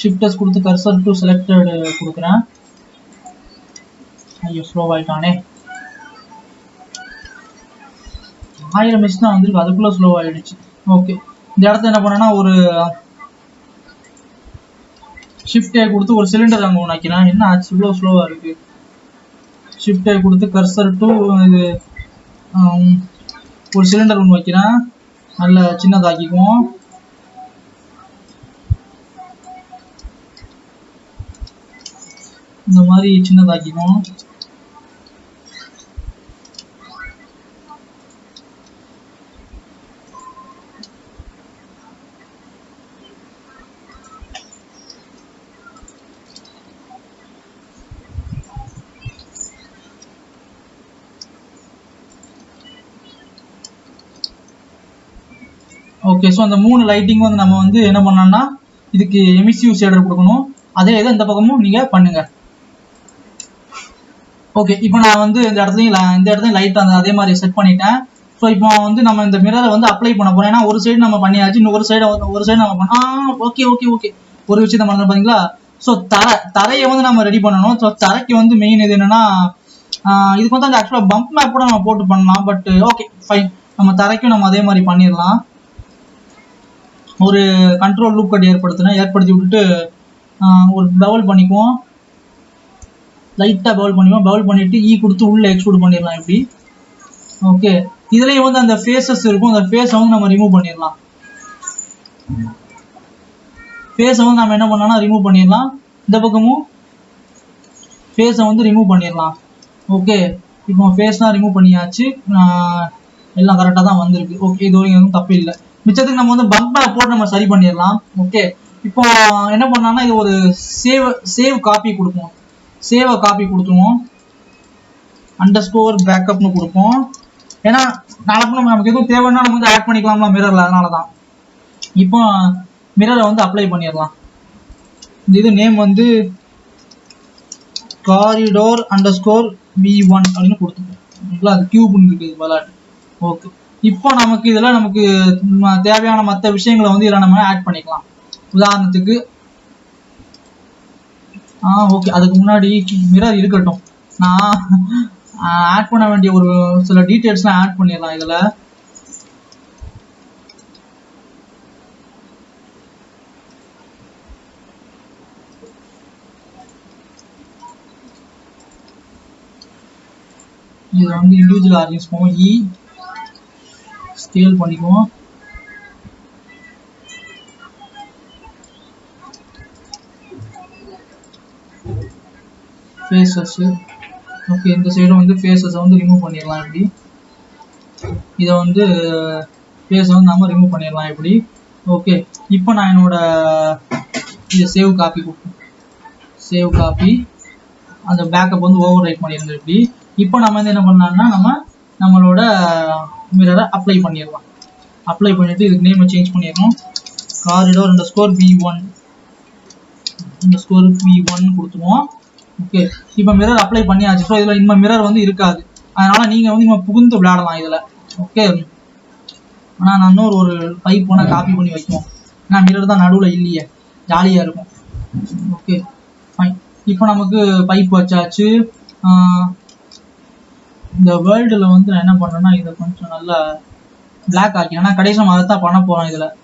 ஷிஃப்டர்ஸ் கொடுத்து கர்சர் டு செலக்டட் கொடுக்குறேன். ஐயோ ஸ்லோவாயிட்டானே. 1000 மிஸ் தான் வந்திருக்கு, அதுக்குள்ள ஸ்லோவாயிடுச்சு. ஓகே, இந்த இடத்த என்ன பண்ணேன்னா ஒரு ஷிஃப்டை கொடுத்து ஒரு சிலிண்டர் அங்கே ஒன்று வைக்கிறேன். என்ன ஆச்சு இவ்வளோ ஸ்லோவாக இருக்கு? ஷிஃப்டை கொடுத்து கர்சர் டு இது ஒரு சிலிண்டர் ஒன்று வைக்கிறேன். நல்ல சின்னதாக்கிக்குவோம். இந்த மாதிரி சின்னதாக்கிக்குவோம். ஓகே, ஸோ அந்த 3 லைட்டிங் வந்து நம்ம வந்து என்ன பண்ணோம்னா இதுக்கு எமிசிவ் ஷேடர் கொடுக்கணும். அதே இதை இந்த பக்கமும் நீங்கள் பண்ணுங்க. ஓகே, இப்போ நான் வந்து இந்த இடத்துலையும் லைட் அதே மாதிரி செட் பண்ணிட்டேன். ஸோ இப்போ வந்து நம்ம இந்த மிரரை வந்து அப்ளை பண்ண போறோம். ஏன்னா ஒரு சைடு நம்ம பண்ணியாச்சு, இன்னும் ஒரு சைடு நம்ம பண்ணோம். ஓகே ஓகே ஓகே, ஒரு விஷயத்த பண்ண பார்த்தீங்களா? ஸோ தரையை வந்து நம்ம ரெடி பண்ணணும். ஸோ தரைக்கு வந்து மெயின் இது என்னன்னா இதுக்கு வந்து அந்த ஆக்சுவலாக பம்ப் மேப் கூட நம்ம போட்டு பண்ணலாம். பட் ஓகே ஃபைன், நம்ம தரைக்கும் நம்ம அதே மாதிரி பண்ணிடலாம். ஒரு கண்ட்ரோல் லூப் கட் ஏற்படுத்தி விட்டுட்டு ஒரு பவுல் பண்ணிக்குவோம். லைட்டாக பவுல் பண்ணிட்டு கொடுத்து உள்ள எக்ஸ்ட்ரூட் பண்ணிடலாம் இப்படி. ஓகே, இதுலேயும் வந்து அந்த ஃபேஸஸ் இருக்கும், அந்த ஃபேஸை வந்து நம்ம ரிமூவ் பண்ணிடலாம். ஃபேஸை வந்து நம்ம என்ன பண்ணலாம்னா ரிமூவ் பண்ணிடலாம். இந்த பக்கமும் ஃபேஸை வந்து ரிமூவ் பண்ணிடலாம். ஓகே, இப்போ ஃபேஸ்லாம் ரிமூவ் பண்ணியாச்சு, எல்லாம் கரெக்டாக தான் வந்திருக்கு. ஓகே, இது வரைக்கும் எதுவும் தப்பு இல்லை. மிச்சத்துக்கு நம்ம வந்து பம்பை போட்டு நம்ம சரி பண்ணிடலாம். ஓகே, இப்போ என்ன பண்ணலாம்னா இது ஒரு சேவ் காப்பி கொடுப்போம். சேவை காப்பி கொடுத்துருவோம், _ பேக்கப்னு கொடுப்போம். ஏன்னா நாளைக்கு நமக்கு எதுவும் தேவைன்னா நம்ம வந்து ஆட் பண்ணிக்கலாம்ல மிரரில், அதனால தான். இப்போ மிரரை வந்து அப்ளை பண்ணிடலாம். இது நேம் வந்து corridor _ v1 அப்படின்னு கொடுத்துருக்கோம். அது கியூப்னு இருக்குது விளையாட்டு. ஓகே, இப்போ நமக்கு தேவையான மற்ற விஷயங்களை வந்து இதில் நம்ம ஆட் பண்ணிக்கலாம். உதாரணத்துக்கு ஓகே, அதுக்கு முன்னாடி மிரர் இருக்கட்டும், நான் ஆட் பண்ண வேண்டிய ஒரு சில டீட்டெயில்ஸ்லாம் ஆட் பண்ணிடலாம் இதில். இதை வந்து இண்டிவிஜுவல் ஆர்ஜின்ஸ் போவோம், ஸ்கேல் பண்ணிக்குவோம். ஃபேஸஸ், ஓகே, இந்த சைடும் வந்து ஃபேஸஸை வந்து ரிமூவ் பண்ணிடலாம் இப்படி. இதை வந்து ஃபேஸை வந்து நம்ம ரிமூவ் பண்ணிடலாம் இப்படி. ஓகே, இப்போ நான் என்னோட இதை சேவ் காப்பி அந்த பேக்கப் வந்து ஓவர் ரைட் பண்ணியிருந்தேன் இப்படி. இப்போ நம்ம வந்து என்ன பண்ணலாம்னா நம்மளோட மிரரை அப்ளை பண்ணிடலாம். அப்ளை பண்ணிவிட்டு இதுக்கு நேமை சேஞ்ச் பண்ணிடணும், corridor _ v1 கொடுத்துருவோம். ஓகே, இப்போ மிரர் அப்ளை பண்ணியாச்சு. ஸோ இதில் இந்த மிரர் வந்து இருக்காது, அதனால நீங்கள் வந்து இங்கே புகுந்து விளையாடலாம் இதில். ஓகே, ஆனால் நான் இன்னொரு ஒரு பைப் வேணால் காப்பி பண்ணி வைக்குவோம், ஏன்னா மிரர் தான் நடுவில் இல்லையே, ஜாலியாக இருக்கும். ஓகே ஃபைன், இப்போ நமக்கு பைப் வச்சாச்சு. இந்த வேர்ல்டில் வந்து நான் என்ன பண்ணுறேன்னா இதை கொஞ்சம் நல்லா பிளாக் ஆக்கி, ஏன்னா கடைசியில் நம்ம அதை தான் பண்ண போகிறோம். இதில்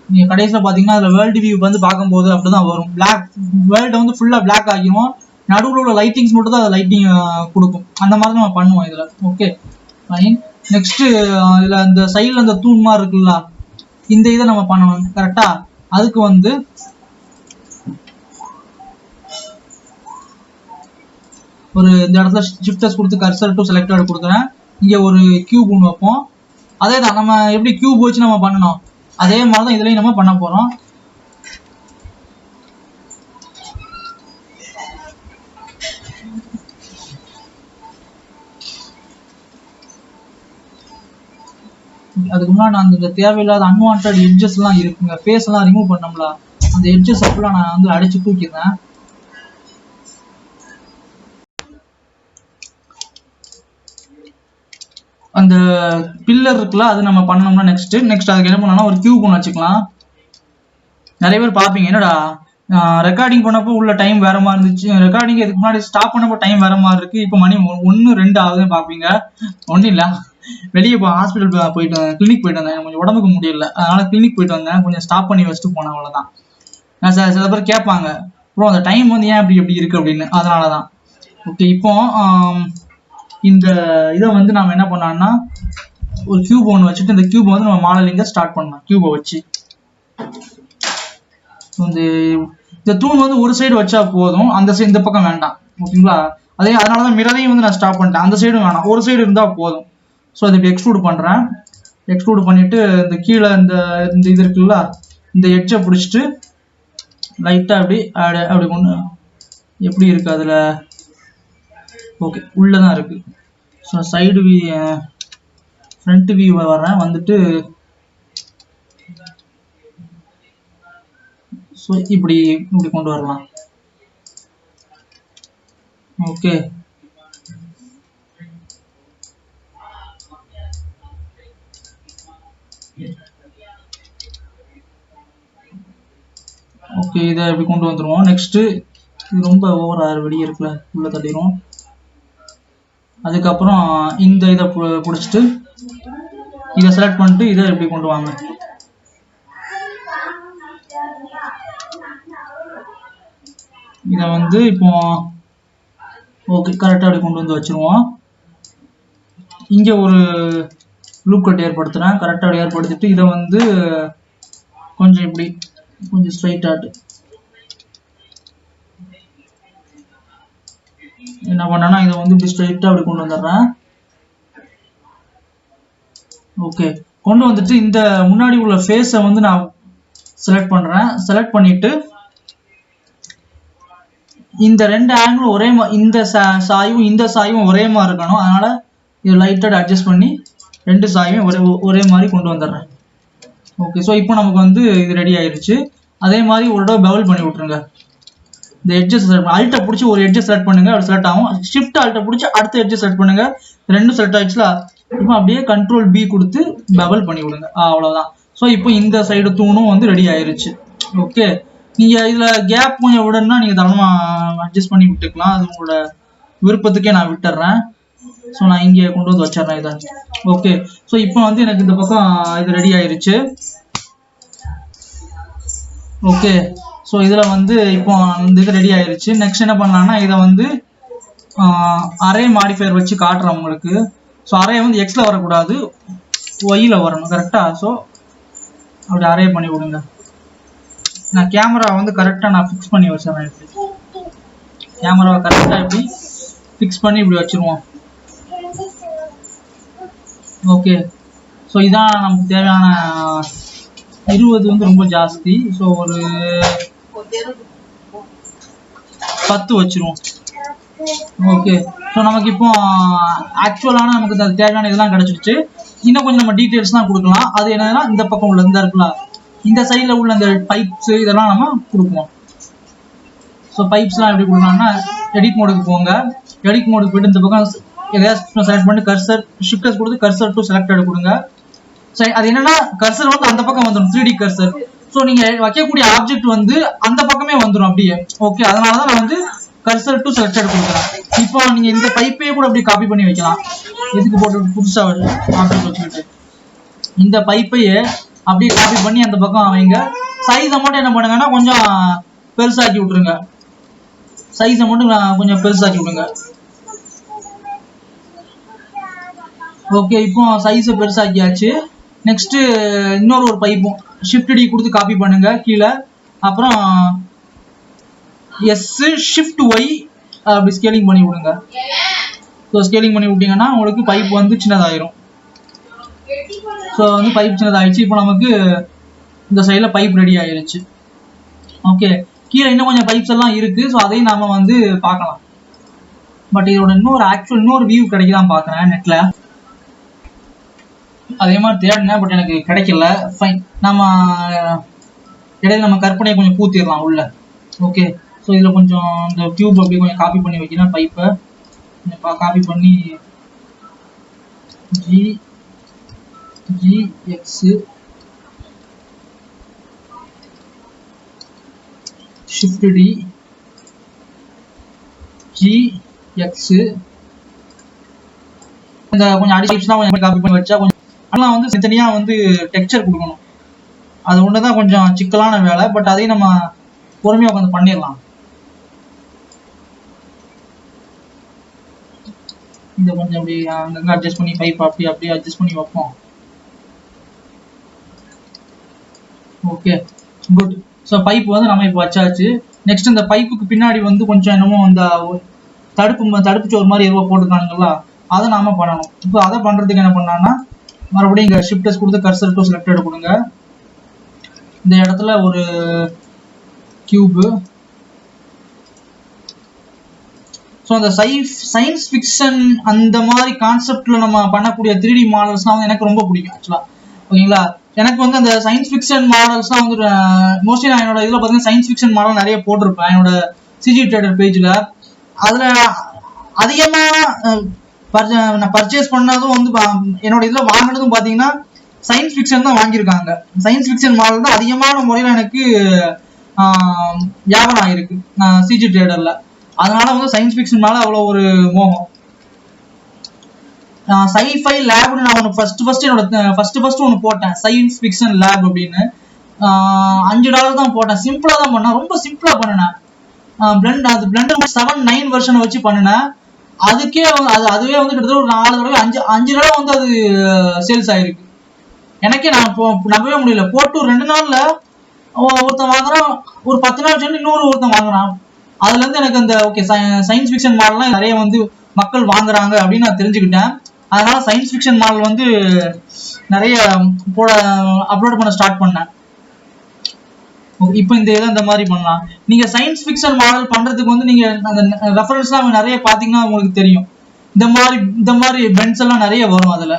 நீங்கள் கடைசியில் பார்த்தீங்கன்னா அதில் வேர்ல்டு வியூ வந்து பார்க்கும்போது அப்படி தான் வரும். வேர்ல்டை வந்து ஃபுல்லாக பிளாக் ஆகிடும், நடுவில் உள்ள லைட்டிங்ஸ் மட்டும் தான் அதை லைட்டிங் கொடுக்கும். அந்த மாதிரி நம்ம பண்ணுவோம் இதில். ஓகே ஃபைன், நெக்ஸ்ட்டு இதில் இந்த சைடில் அந்த தூண் மாதிரி இருக்குல்ல, இந்த இதை நம்ம பண்ணணும் கரெக்டாக. அதுக்கு வந்து ஒரு இந்த இடத்துல ஷிஃப்டர்ஸ் கொடுத்து கர்சர் டு செலக்டட் கொடுக்குறேன். இங்கே ஒரு கியூப் ஒன்று வைப்போம். அதே தான் நம்ம எப்படி கியூப் வச்சு நம்ம பண்ணணும், அதே மாதிரி தான் இதுலேயும் நம்ம பண்ண போகிறோம். அதுக்கு முன்னாடி நான் இந்த தேவையில்லாத அன்வான்ட் எட்ஜஸ்லாம் இருக்குங்க, ஃபேஸ்லாம் ரிமூவ் பண்ணோம்ல, அந்த எட்ஜஸ் அப்பெல்லாம் நான் வந்து அடிச்சு தூக்கிடுறேன். அந்த பில்லர் இருக்குல்ல, அது நம்ம பண்ணோம்னா நெக்ஸ்ட் அதுக்கு என்ன பண்ணலாம், ஒரு கியூப் ஒன்று வச்சுக்கலாம். நிறைய பேர் பார்ப்பீங்க, என்னடா ரெக்கார்டிங் பண்ணப்போ உள்ள டைம் வேற மாதிரி இருந்துச்சு, ரெக்கார்டிங் இதுக்கு முன்னாடி ஸ்டாப் பண்ணப்போ டைம் வேற மாதிரி இருக்கு, இப்போ மணி 1-2 ஆகுதுன்னு பார்ப்பீங்க. ஒன்றும் இல்லை, வெளியே ஹாஸ்பிட்டல் போயிட்டு வந்தேன், கிளினிக் போயிட்டு வந்தேன், கொஞ்சம் உடம்புக்கு முடியல, அதனால கிளினிக் போயிட்டு வந்தேன், கொஞ்சம் ஸ்டாப் பண்ணி வச்சுட்டு போனேன், அவ்வளோதான். சில பேர் கேட்பாங்க, அப்புறம் அந்த டைம் வந்து ஏன் எப்படி இருக்கு அப்படின்னு, அதனால தான். ஓகே, இப்போ இந்த இதை வந்து நம்ம என்ன பண்ணோம்னா ஒரு கியூப் ஒன்று வச்சுட்டு இந்த கியூப் வந்து நம்ம மாடலிங்க ஸ்டார்ட் பண்ணலாம். கியூபை வச்சு இந்த தூண் வந்து ஒரு சைடு வச்சா போதும், அந்த சைடு இந்த பக்கம் வேண்டாம். ஓகேங்களா, அதனாலதான் மிரரையும் வந்து நான் ஸ்டாப் பண்ணிட்டேன், அந்த சைடும் வேணாம், ஒரு சைடு இருந்தா போதும். ஸோ அதை இப்படி எக்ஸ்ட்ரூட் பண்றேன். எக்ஸ்ட்ரூட் பண்ணிட்டு இந்த கீழே இந்த இது இருக்குல்ல, இந்த எட்ஜை பிடிச்சிட்டு லைட்டா அப்படி கொண்டு எப்படி இருக்கு அதுல, ஓகே உள்ளதான் இருக்கு. ஸோ சைடு ஃப்ரண்ட் வியூ வர்றேன், வந்துட்டு ஸோ இப்படி கொண்டு வரலாம். ஓகே, ஓகே இதை இப்படி கொண்டு வந்துருவோம். நெக்ஸ்ட் இது ரொம்ப ஓவர் வெளியே இருக்குல்ல, உள்ள தள்ளிடுவோம். அதுக்கப்புறம் இந்த இதை பிடிச்சிட்டு இதை செலக்ட் பண்ணிட்டு இதை இப்படி கொண்டு வாங்க. இதை வந்து இப்போ ஓகே கரெக்டாக அப்படி கொண்டு வந்து வச்சிருவோம். இங்கே ஒரு லூப் கட் ஏற்படுத்துகிறேன். கரெக்டாக அப்படி ஏற்படுத்திட்டு இதை வந்து கொஞ்சம் இப்படி கொஞ்சம் ஸ்ட்ரைட் ஆட்டு என்ன பண்ணேன்னா இதை வந்து இப்படி ஸ்ட்ரைட்டாக அப்படி கொண்டு வந்துடுறேன். ஓகே கொண்டு வந்துட்டு இந்த முன்னாடி உள்ள ஃபேஸை வந்து நான் செலக்ட் பண்ணுறேன். செலக்ட் பண்ணிட்டு இந்த ரெண்டு ஆங்கிளும் ஒரே இந்த சாயும் இந்த சாயும் ஒரே மாதிரி இருக்கணும். அதனால இது லைட்டாக அட்ஜஸ்ட் பண்ணி ரெண்டு சாயும் ஒரே மாதிரி கொண்டு வந்துடுறேன். ஓகே ஸோ இப்போ நமக்கு வந்து இது ரெடி ஆயிடுச்சு. அதே மாதிரி ஒரு தடவை பவுல் பண்ணி விட்ருங்க. இந்த எட்ஜஸ் அல்ட்டை பிடிச்சி ஒரு எட்ஜை செலக்ட் பண்ணுங்க, அது செலக்ட் ஆகும். ஷிஃப்ட் அல்ட்டை பிடிச்சி அடுத்த எட்ஜை செலக்ட் பண்ணுங்க, ரெண்டும் செலக்ட் ஆயிடுச்சுல. இப்போ அப்படியே கண்ட்ரோல் பி கொடுத்து பபல் பண்ணி விடுங்க, அவ்வளோதான். ஸோ இப்போ இந்த சைடு தூணும் வந்து ரெடி ஆயிருச்சு. ஓகே நீங்கள் இதில் கேப் கொஞ்சம் விடணும்னா நீங்கள் தரமாக அட்ஜஸ்ட் பண்ணி விட்டுக்கலாம், அது உங்களோட விருப்பத்துக்கே நான் விட்டுறேன். ஸோ நான் இங்கே கொண்டு வந்து வச்சிடறேன் இதை. ஓகே ஸோ இப்போ வந்து எனக்கு இந்த பக்கம் இது ரெடி ஆயிருச்சு. ஓகே ஸோ இதில் வந்து இப்போ இந்த இது ரெடி ஆயிருச்சு. நெக்ஸ்ட் என்ன பண்ணலாம்னா இதை வந்து அரே மாடிஃபையர் வச்சு காட்டுறேன் உங்களுக்கு. ஸோ அரே வந்து எக்ஸில் வரக்கூடாது, ஒய்யில் வரணும் கரெக்டாக. ஸோ அப்படி அரே பண்ணி விடுங்க. நான் கேமரா வந்து கரெக்டாக நான் ஃபிக்ஸ் பண்ணி வச்சிடறேன். இப்படி கேமராவை கரெக்டாக இப்படி ஃபிக்ஸ் பண்ணி இப்படி வச்சுருவோம். ஓகே ஸோ இதான் நமக்கு தேவையான 20 வந்து ரொம்ப ஜாஸ்தி. ஸோ ஒரு 10 வச்சிருவோம். ஓகே ஸோ நமக்கு இப்போ ஆக்சுவலான நமக்கு தேவையான இதெல்லாம் கிடைச்சிருச்சு. இன்னும் கொஞ்சம் நம்ம டீட்டெயில்ஸ் தான் கொடுக்கலாம். அது என்னன்னா இந்த பக்கம் உள்ள இந்த இருக்கலாம், இந்த சைடில் உள்ள இந்த பைப்ஸ் இதெல்லாம் நம்ம கொடுப்போம். ஸோ பைப்ஸ்லாம் எப்படி கொடுக்கலாம்னா எடிட் மோடுக்கு போங்க. எடிட் மோடுக்கு போய்ட்டு இந்த பக்கம் எதாவது செலக்ட் பண்ணி கர்சர் ஷிஃப்டர்ஸ் கொடுத்து கர்சர் டு செலக்டட் கொடுங்க. சரி அது என்னன்னா கர்சர் வந்து அந்த பக்கம் வந்துடும், 3D கர்சர். ஸோ நீங்கள் வைக்கக்கூடிய ஆப்ஜெக்ட் வந்து அந்த பக்கமே வந்துடும் அப்படியே. ஓகே அதனால தான் நான் வந்து கர்சர் டு செலக்டட் கொடுக்குறேன். இப்போ நீங்கள் இந்த பைப்பையே கூட அப்படி காப்பி பண்ணி வைக்கலாம். எதுக்கு போட்டு புதுசாக ஆப்ஜெக்ட் வச்சுக்கிட்டு இந்த பைப்பையே அப்படியே காப்பி பண்ணி அந்த பக்கம் வைங்க. சைஸை மட்டும் என்ன பண்ணுங்கன்னா கொஞ்சம் பெருசாக்கி விட்ருங்க. சைஸை மட்டும் கொஞ்சம் பெருசாக்கி விடுங்க. ஓகே இப்போ சைஸை பெருசாக்கியாச்சு. நெக்ஸ்ட்டு இன்னொரு பைப்பும் ஷிஃப்ட் டி கொடுத்து காப்பி பண்ணுங்க கீழே. அப்புறம் எஸ் ஷிஃப்ட் ஒய் அப்படி ஸ்கேலிங் பண்ணி விடுங்க. ஸோ ஸ்கேலிங் பண்ணி விட்டீங்கன்னா உங்களுக்கு பைப் வந்து சின்னதாயிரும். ஸோ வந்து பைப் சின்னதாகிடுச்சு. இப்போ நமக்கு இந்த சைடில் பைப் ரெடி ஆயிருச்சு. ஓகே கீழே இன்னும் கொஞ்சம் பைப்ஸ் எல்லாம் இருக்குது. ஸோ அதையும் நாம் வந்து பார்க்கலாம். பட் இதோட இன்னொரு வியூ கிடைக்குதான் பார்க்குறேன் நெட்டில். அதே மாதிரி தேடினேன் பட் எனக்கு கிடைக்கல. ஃபைன் நம்ம இடையில நம்ம கற்பனையை கொஞ்சம் பூத்திடலாம் உள்ள. ஓகே ஸோ இதில் கொஞ்சம் இந்த டியூப் அப்படி கொஞ்சம் காப்பி பண்ணி வைக்கிறேன். பைப்பை காப்பி பண்ணி GX ஷிஃப்ட் டி GX இந்த கொஞ்சம் அடிஷன்ஸ்லாம் கொஞ்சம் காப்பி பண்ணி வச்சா கொஞ்சம் ஆனால் வந்து தனியாக வந்து டெக்ஸ்சர் கொடுக்கணும். அது ஒன்று தான் கொஞ்சம் சிக்கலான வேலை. பட் அதையும் நம்ம பொறுமையாக உட்காந்து பண்ணிடலாம். இதை கொஞ்சம் அப்படி அங்கங்கே அட்ஜஸ்ட் பண்ணி பைப் அப்படியே அட்ஜஸ்ட் பண்ணி வைப்போம். Okay good. ஸோ பைப் வந்து நம்ம இப்போ வச்சாச்சு. நெக்ஸ்ட் இந்த பைப்புக்கு பின்னாடி வந்து கொஞ்சம் என்னமோ அந்த தடுப்பு சோறு மாதிரி எதுவோ போட்டுருக்கானுங்களா, அதை நாம பண்ணணும். இப்போ அதை பண்ணுறதுக்கு என்ன பண்ணான்னா மறுபடியும் இங்கே ஷிஃப்டர்ஸ் கொடுத்து கர்சர் டு செலக்டட் கொடுங்க. இந்த இடத்துல ஒரு கியூபு. ஸோ அந்த சயின்ஸ் ஃபிக்ஷன் அந்த மாதிரி கான்செப்டில் நம்ம பண்ணக்கூடிய 3D மாடல்ஸ்லாம் வந்து எனக்கு ரொம்ப பிடிக்கும் ஆக்சுவலாக. ஓகேங்களா எனக்கு வந்து அந்த சயின்ஸ் ஃபிக்ஷன் மாடல்ஸ்லாம் வந்து மோஸ்ட்லி நான் என்னோட இதில் பார்த்தீங்கன்னா சயின்ஸ் ஃபிக்ஷன் மாடல் நிறைய போட்டிருப்பேன் என்னோட சிஜி ட்ரேடர் பேஜில். அதில் அதிகமாக நான் பர்ச்சேஸ் பண்ணதும் வந்து என்னோட இதில் வாங்கினதும் பார்த்தீங்கன்னா சயின்ஸ் ஃபிக்ஷன் தான் வாங்கியிருக்காங்க. சயின்ஸ் ஃபிக்ஷன் மாடல் தான் அதிகமான முறையில் எனக்கு வியாபாரம் ஆகிருக்கு நான் சிஜி ட்ரேடரில். அதனால வந்து சயின்ஸ் ஃபிக்ஷன் மேலே அவ்வளோ ஒரு மோகம். sci-fi லேப்னு நான் ஒன்று ஃபர்ஸ்ட் ஒன்று போட்டேன், சயின்ஸ் ஃபிக்ஷன் லேப் அப்படின்னு. $5 தான் போட்டேன். சிம்பிளா தான் பண்ணேன், ரொம்ப சிம்பிளா பண்ணினேன். பிளெண்டர் 7.9 வெர்ஷனை வச்சு பண்ணினேன். அதுவே வந்து கிட்டத்தட்ட ஒரு 4 தடவை 5 தடவை வந்து அது சேல்ஸ் ஆயிருக்கு. எனக்கே நான் நம்பவே முடியல. போட்டு 2 நாள்ல ஒருத்தன் வாங்குறான், ஒரு 10 நாள் சென்று இன்னொரு ஒருத்தன் வாங்குறான். அதுல இருந்து எனக்கு அந்த ஓகே சயின்ஸ் ஃபிக்ஷன் மாடல்லாம் நிறைய வந்து மக்கள் வாங்குறாங்க அப்படின்னு நான் தெரிஞ்சுக்கிட்டேன். அதனால சயின்ஸ் ஃபிக்ஷன் மாடல் வந்து நிறைய அப்லோட் பண்ண ஸ்டார்ட் பண்ணேன். இப்போ இந்த மாதிரி பண்ணலாம். நீங்க சயின்ஸ் ஃபிக்ஷன் மாடல் பண்றதுக்கு வந்து நீங்க அந்த ரெஃபரன்ஸ்லாம் நிறைய பாத்தீங்கன்னா உங்களுக்கு தெரியும். இந்த மாதிரி பென்ஸ் எல்லாம் நிறைய வரும் அதுல.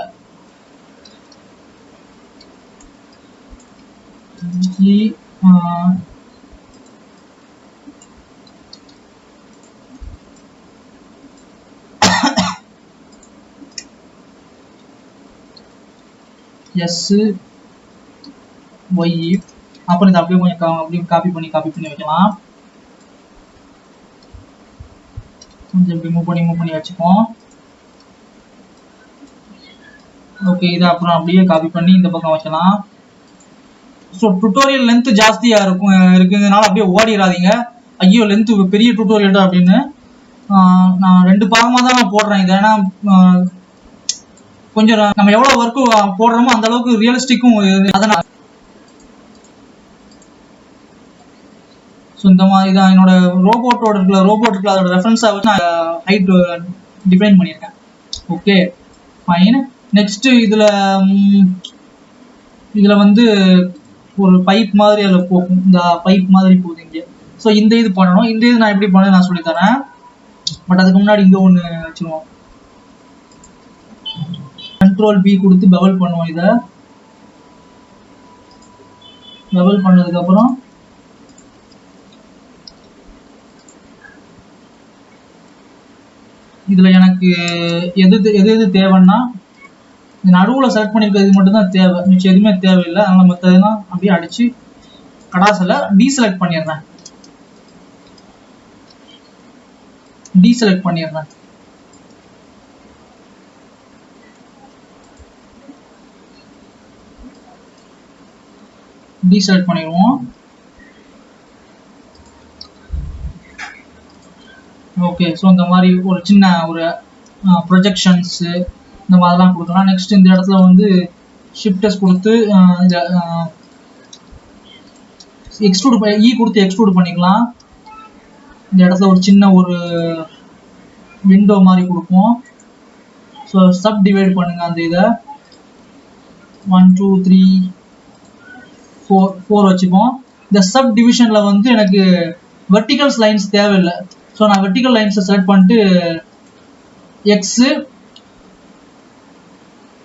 எஸ் ஒய் அப்புறம் இதை அப்படியே கொஞ்சம் அப்படியே காப்பி பண்ணி வைக்கலாம். கொஞ்சம் இப்படி மூவ் பண்ணி வச்சுப்போம். ஓகே, இதை அப்புறம் அப்படியே காப்பி பண்ணி இந்த பக்கம் வைக்கலாம். ஸோ டுட்டோரியல் லென்த் ஜாஸ்தியா இருக்குங்கிறதுனால அப்படியே ஓடிடாதீங்க. ஐயோ லென்த் பெரிய டுட்டோரியல் அப்படின்னு. நான் 2 பாகமாக தான் நான் போடுறேன் இதை. ஏன்னா கொஞ்சம் நம்ம எவ்வளவு ஒர்க்கு போடுறோமோ அந்த அளவுக்கு ரியலிஸ்டிக்கும் அதனால. ஸோ இந்த மாதிரி தான் என்னோட ரோபோட் இருக்குல்ல அதோட ரெஃபரன்ஸாக வச்சு நான் ஹைட் டிஃபைன் பண்ணியிருக்கேன். Okay fine. நெக்ஸ்ட் இதுல வந்து ஒரு பைப் மாதிரி அதில் போகும். இந்த பைப் மாதிரி போகுது இங்கே. ஸோ இந்த இது பண்ணணும். இந்த இது நான் எப்படி பண்ண நான் சொல்லித்தரேன். பட் அதுக்கு முன்னாடி இங்கே ஒன்று வச்சுருவோம். கண்ட்ரோல் பி கொடுத்து பபிள் பண்ணுவோம். இதை பபிள் பண்ணதுக்கு அப்புறம் இதுல எனக்கு எது தேவைன்னா நடுவுல செலக்ட் பண்ணிருக்கிறது மட்டும் தான் தேவை, மிச்சம் எதுவுமே தேவையில்லை. அதனால மற்றதெல்லாம் அப்படியே அடிச்சு கடாசில டீசெலக்ட் பண்ணிடுறேன். டீசெலக்ட் பண்ணிடுவோம். ஓகே, ஸோ இந்த மாதிரி ஒரு சின்ன ஒரு ப்ரொஜெக்ஷன்ஸ் இந்த மாதிரிலாம் கொடுக்கலாம். நெக்ஸ்ட் இந்த இடத்துல வந்து ஷிஃப்டஸ் கொடுத்து கொடுத்து எக்ஸ்ட்ரூட் பண்ணிக்கலாம். இந்த இடத்துல ஒரு சின்ன ஒரு விண்டோ மாதிரி கொடுப்போம். ஸோ சப் டிவைட் பண்ணுங்க அந்த இதை 1 2 3 4 வச்சுப்போம். இந்த சப் டிவிஷன்ல வந்து எனக்கு வெர்டிகல்ஸ் லைன்ஸ் தேவையில்லை. ஸோ நான் வெர்டிகல் லைன்ஸை செலக்ட் பண்ணிட்டு எக்ஸ்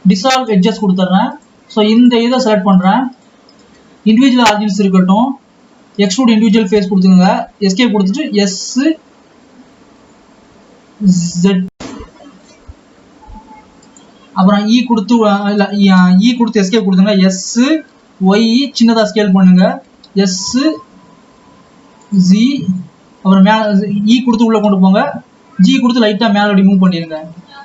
டிசால்வ் எட்ஜஸ் கொடுத்துட்றேன். ஸோ இந்த இதை செலக்ட் பண்ணுறேன். இண்டிவிஜுவல் ஆர்ஜின்ஸ் இருக்கட்டும். எக்ஸ்ட்ரூட் இண்டிவிஜுவல் ஃபேஸ் கொடுத்துருங்க. எஸ்கேப் கொடுத்துட்டு எஸ் ஜெட் அப்புறம் இ கொடுத்து எஸ்கேப் கொடுத்துங்க. எஸ் ஒய் சின்னதாக ஸ்கேல் பண்ணுங்க. எஸ் ஜி அப்புறம் மேலே இ கொடுத்து உள்ளே கொண்டு போங்க. ஜி கொடுத்து லைட்டாக மேலே அப்படி மூவ் பண்ணிடுங்க.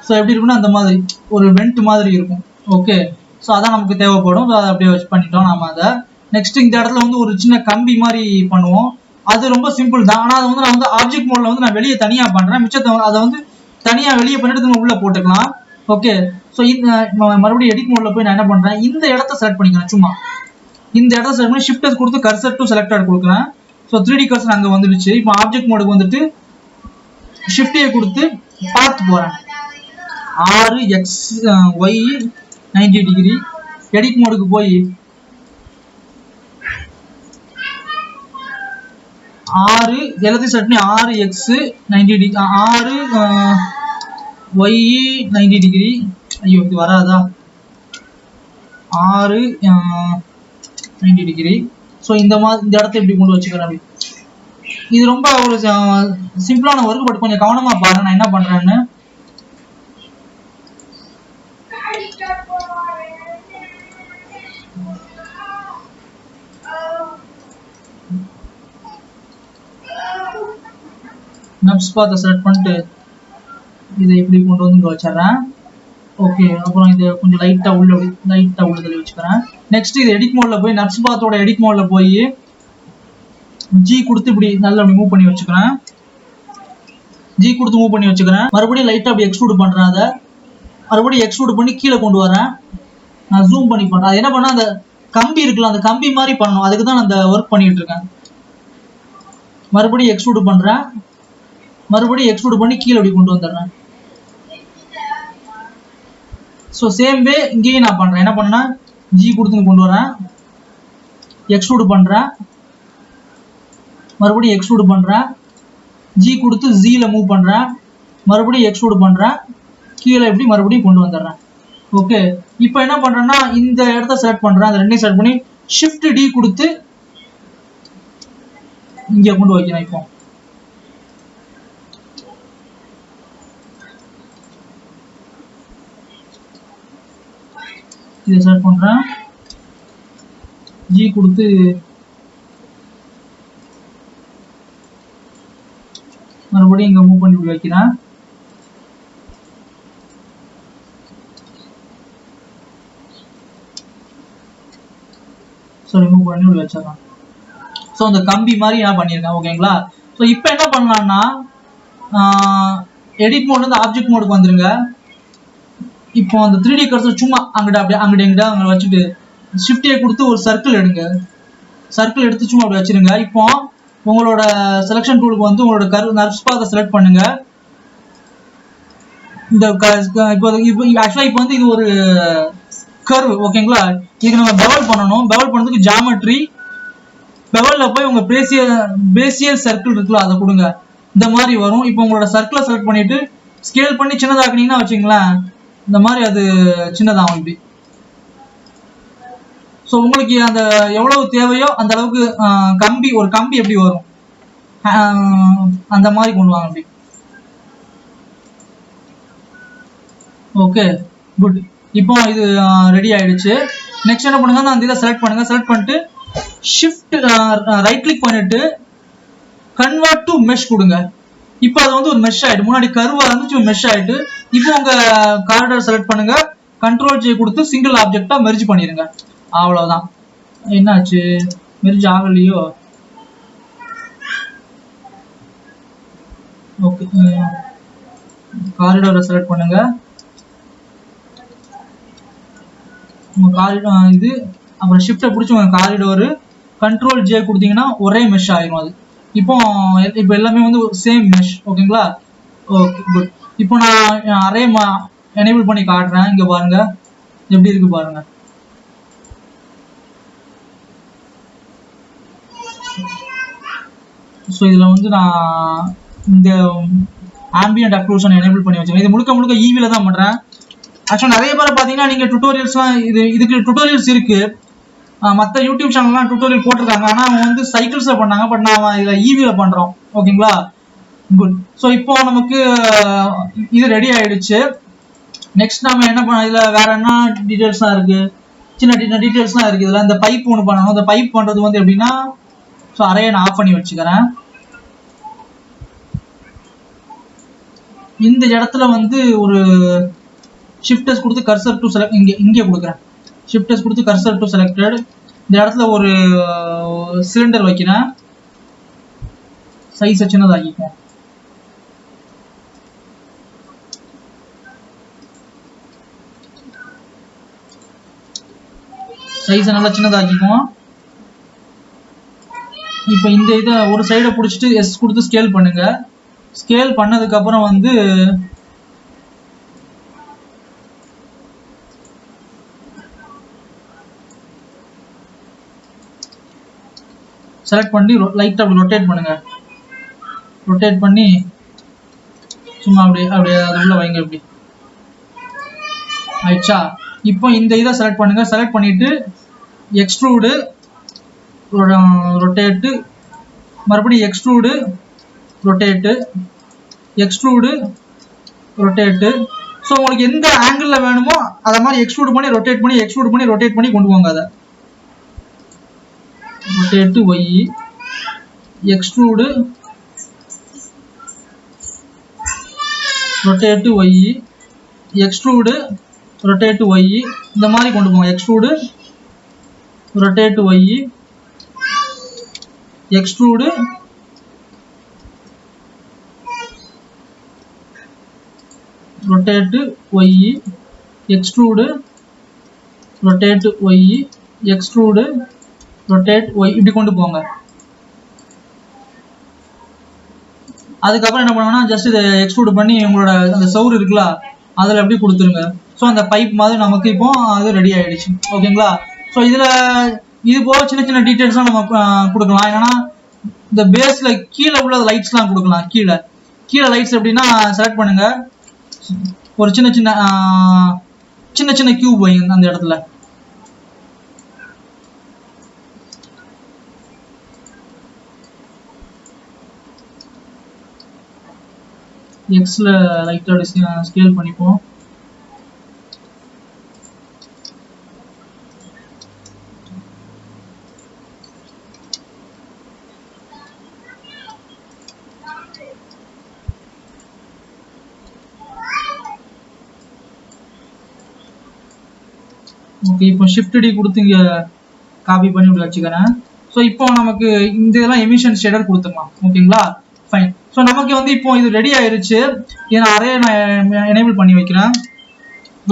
ஸோ எப்படி இருக்குன்னா அந்த மாதிரி ஒரு வெண்ட் மாதிரி இருக்கும். ஓகே, ஸோ அதான் நமக்கு தேவைப்படும். அதை அப்படியே வச்சு பண்ணிட்டோம் நாம அதை. நெக்ஸ்ட் இந்த இடத்துல வந்து ஒரு சின்ன கம்பி மாதிரி பண்ணுவோம். அது ரொம்ப சிம்பிள் தான். ஆனால் அதை வந்து நான் வந்து ஆப்ஜெக்ட் மோட்ல வந்து நான் வெளியே தனியாக பண்ணுறேன். மிச்சத்தை அதை வந்து தனியாக வெளியே பண்ணிட்டு உள்ளே போட்டுக்கலாம். ஓகே, ஸோ மறுபடியும் எடிட் மோட்ல போய் நான் என்ன பண்ணுறேன், இந்த இடத்த செலக்ட் பண்ணிக்கிறேன். சும்மா இந்த இடத்த செலக்ட் பண்ணி ஷிஃப்ட் கொடுத்து கர்சர் டு செலக்டட் கொடுக்குறேன். ஸோ 3D கர்சர் அங்கே வந்துடுச்சு. இப்போ ஆப்ஜெக்ட் மோடுக்கு வந்துட்டு ஷிஃப்டே கொடுத்து பார்த்து போகிறேன். 6 எக்ஸ் ஒய் 90 டிகிரி. எடிட் மோடுக்கு போய் 6 எல்லாத்தையும் செட் பண்ணி 6 எக்ஸ் 90 டிகிரி 6 ஒய் 90 டிகிரி. ஐயோ இது வராதா? 6 90 டிகிரி. ஸோ இந்த இடத்த இப்படி கொண்டு வச்சுக்கிறேன். இது ரொம்ப ஒரு சிம்பிளான ஒர்க். பட் கொஞ்சம் கவனமா பாருங்க நான் என்ன பண்றேன்னு. நப்ஸ் பாத்தை செலக்ட் பண்ணிட்டு இதை இப்படி கொண்டு வந்து இங்க வச்சிடறேன். ஓகே, அப்புறம் இது கொஞ்சம் லைட்டா உள்ள தள்ளி வச்சுக்கிறேன். நெக்ஸ்ட் இது எடிட் மோட்ல போய் நட்ஸ் பாத்தோட எடிட் மோட்ல போய் ஜி கொடுத்து இப்படி நல்லா மூவ் பண்ணி வச்சுக்கிறேன். மறுபடியும் லைட்டா அப்படி எக்ஸ்ட்ரூட் பண்றேன். அதை மறுபடியும் எக்ஸ்ட்ரூட் பண்ணி கீழே கொண்டு வரேன். நான் ஜூம் பண்ணி பண்றேன். அது என்ன பண்ணா அந்த கம்பி இருக்குல்ல, அந்த கம்பி மாதிரி பண்ணணும். அதுக்கு தான் நான் அந்த ஒர்க் பண்ணிட்டு இருக்கேன். மறுபடியும் எக்ஸ்ட்ரூட் பண்றேன். மறுபடியும் எக்ஸ்ட்ரூட் பண்ணி கீழே அப்படி கொண்டு வந்துடுறேன். ஸோ சேம் வே இங்கேயும் நான் பண்றேன். என்ன பண்ணா ஜி கொடுத்து கொண்டு வரேன், எக்ஸ்ட்ரூட் பண்றேன், மறுபடியும் எக்ஸ்ட்ரூட் பண்றேன், ஜி கொடுத்து ஜில மூவ் பண்றேன், மறுபடியும் எக்ஸ்ட்ரூட் பண்றேன், கீழே எப்படி மறுபடியும் கொண்டு வந்துடுறேன். ஓகே, இப்போ என்ன பண்றேன்னா இந்த இடத்த செலக்ட் பண்றேன். அந்த ரெண்டையும் செலக்ட் பண்ணி ஷிஃப்ட் டி கொடுத்து இங்க கொண்டு வைக்கிறேன். இப்போ இதை செலக்ட் பண்றேன், ஜி கொடுத்து மறுபடியும் இங்க மூவ் பண்ணி வைக்கிறேன். ரிமூவ் பண்ணி வச்சிடலாம். ஸோ அந்த கம்பி மாதிரி நான் பண்ணியிருக்கேன். ஓகேங்களா? ஸோ இப்போ என்ன பண்ணலாம்னா எடிட் மோட் வந்து ஆப்ஜெக்ட் மோடுக்கு வந்துருங்க. இப்போ அந்த 3D கர்சர் சும்மா அங்கிட்ட அப்படியே அங்கிட்ட அங்கே வச்சுட்டு ஷிஃப்டியை கொடுத்து ஒரு சர்க்கிள் எடுங்க. சர்க்கிள் எடுத்து சும்மா அப்படி வச்சிருங்க. இப்போ உங்களோட செலெக்ஷன் டூலுக்கு வந்து உங்களோட நர்வ்ஸ் பாத்தை செலக்ட் பண்ணுங்க. இந்த இப்போ ஆக்சுவலா இப்போ வந்து இது ஒரு கர்வ். ஓகேங்களா? இது நம்ம பெவல் பண்ணணும். பெவல் பண்ணதுக்கு ஜியோமெட்ரி பெவல்ல போய் உங்க பேசியல் சர்க்கிள் இருக்குல்ல, அதை கொடுங்க. இந்த மாதிரி வரும். இப்போ உங்களோட சர்க்கிளை செலக்ட் பண்ணிட்டு ஸ்கேல் பண்ணி சின்னதாக்குனீங்கன்னா வச்சுங்களேன், இந்த மாதிரி அது சின்னதாகும் இப்படி. ஸோ உங்களுக்கு அந்த எவ்வளவு தேவையோ அந்த அளவுக்கு கம்பி, ஒரு கம்பி எப்படி வரும் அந்த மாதிரி கொண்டு வாங்க அப்படி. Okay, good. இப்போ இது ரெடி ஆயிடுச்சு. நெக்ஸ்ட் என்ன பண்ணுங்க, அந்த இதை செலக்ட் பண்ணுங்க. செலக்ட் பண்ணிட்டு ஷிஃப்ட் ரைட் கிளிக் பண்ணிட்டு கன்வெர்ட் டு மெஷ் கொடுங்க. இப்போ அது வந்து ஒரு மெஷ் ஆயிட்டு, முன்னாடி கர்வா இருந்துச்சு, மெஷ் ஆயிட்டு. இப்போ உங்க காரிடார் செலக்ட் பண்ணுங்க, கண்ட்ரோல் ஜே கொடுத்து சிங்கிள் ஆப்ஜெக்டா மெர்ஜ் பண்ணிருங்க. அவ்வளவுதான். என்னாச்சு, மெர்ஜ் ஆகலையோ? ஓகே, காரிடாரை செலக்ட் பண்ணுங்க. உங்க காரிடார் இது, அப்புறம் ஷிஃப்ட்டை பிடிச்சி உங்க காரிடோரு கண்ட்ரோல் ஜே கொடுத்தீங்கன்னா ஒரே மெஷ் ஆகிடும் அது. இப்போ எல்லாமே வந்து சேம் மெஷ். ஓகேங்களா? Okay, good. இப்போ நான் அரே எனேபிள் பண்ணி காட்டுறேன். இங்க பாருங்க எப்படி இருக்கு பாருங்க. ஸோ இதுல வந்து நான் இந்த ஆம்பியன்ட் அக்ளூஷன் எனேபிள் பண்ணி வச்சிருக்கேன். இது முழுக்க ஈவில தான் பண்றேன். ஆக்சுவலா நிறைய பேர் பாத்தீங்கன்னா நீங்க டுட்டோரியல்ஸ்லாம் இதுக்கு டுட்டோரியல்ஸ் இருக்கு. மற்ற யூடியூப் சேனல்லாம் டுட்டோரியல் போட்டிருக்காங்க. ஆனா அவங்க வந்து சைக்கிள்ஸ்ல பண்ணாங்க. பட் நான் இதில் ஈவில பண்றோம். ஓகேங்களா? குட். ஸோ இப்போ நமக்கு இது ரெடி ஆயிடுச்சு. நெக்ஸ்ட் நம்ம என்ன பண்ண, இதுல வேற என்ன டீடைல்ஸ்லாம் இருக்கு, சின்ன டீடைல்ஸ்லாம் இருக்கு. இதுல இந்த பைப் ஒன்று பண்ணணும். இந்த பைப் பண்றது வந்து எப்படின்னா, ஸோ அறையை நான் ஆஃப் பண்ணி வச்சுக்கிறேன். இந்த இடத்துல வந்து ஒரு ஷிஃப்டர்ஸ் கொடுத்து கர்சர் டு செலக்ட் இங்கே கொடுக்குறேன். ஷிஃப்டர்ஸ் கொடுத்து கர்சர் டு செலக்டட். இந்த இடத்துல ஒரு சிலிண்டர் வைக்கிறேன். சைஸை சின்னதாக்கிப்போம். சைஸை நல்லா சின்னதாக்கிக்குவோம். இப்போ இந்த இதை ஒரு சைடை பிடிச்சிட்டு எஸ் கொடுத்து ஸ்கேல் பண்ணுங்க. ஸ்கேல் பண்ணதுக்கு அப்புறம் வந்து செலக்ட் பண்ணி லைட்டா அப்படி ரொட்டேட் பண்ணுங்க. ரொட்டேட் பண்ணி சும்மா அப்படியே அது உள்ள வைங்க. இப்படி ஆயிடுச்சா? இப்போ இந்த இதை செலக்ட் பண்ணுங்க. செலக்ட் பண்ணிட்டு எக்ஸ்ட்ரூடு, ரொட்டேட்டு, மறுபடியும் extrude, rotate, extrude, rotate. So உங்களுக்கு எந்த ஆங்கிள் வேணுமோ அதை மாதிரி எக்ஸ்ட்ரூட் பண்ணி ரொட்டேட் பண்ணி எக்ஸ்ட்ரூட் பண்ணி ரொட்டேட் பண்ணி கொண்டு வாங்க. அதை rotate Y, extrude, rotate Y, extrude, rotate Y இந்த மாதிரி கொண்டு போங்க. Extrude rotate Y extrude rotate Y extrude rotate Y extrude rotate Y இப்படி கொண்டு போங்க. அதுக்கப்புறம் என்ன பண்ணுங்கன்னா ஜஸ்ட் இதை எக்ஸ்ட்ரூட் பண்ணி உங்களோட அந்த சவுர் இருக்குல்ல அதில் எப்படி கொடுத்துருங்க. ஸோ அந்த பைப் மாதிரி நமக்கு இப்போ அது ரெடி ஆகிடுச்சு. ஓகேங்களா? ஸோ இதில் இது போக சின்ன சின்ன டீட்டெயில்ஸ்லாம் நம்ம கொடுக்கலாம். என்னன்னா இந்த பேஸில் கீழே உள்ள லைட்ஸ்லாம் கொடுக்கலாம். கீழே லைட்ஸ் எப்படின்னா செலக்ட் பண்ணுங்க. ஒரு சின்ன சின்ன சின்ன சின்ன கியூப் வைங்க அந்த இடத்துல. எக்ஸ்ல லைட்டா ஸ்கேல் பண்ணிப்போம். ஓகே, இப்போ ஷிஃப்ட் டி கொடுத்து இங்க காப்பி பண்ணி இப்படி வச்சுக்கிறேன். ஸோ இப்போ நமக்கு இந்த இதெல்லாம் எமிஷன் ஷேடர் கொடுத்துக்கலாம். ஓகேங்களா? ஃபைன். ஸோ நமக்கு வந்து இப்போ இது ரெடி ஆயிருச்சு. இதை நான் அரே நான் எனேபிள் பண்ணி வைக்கிறேன்.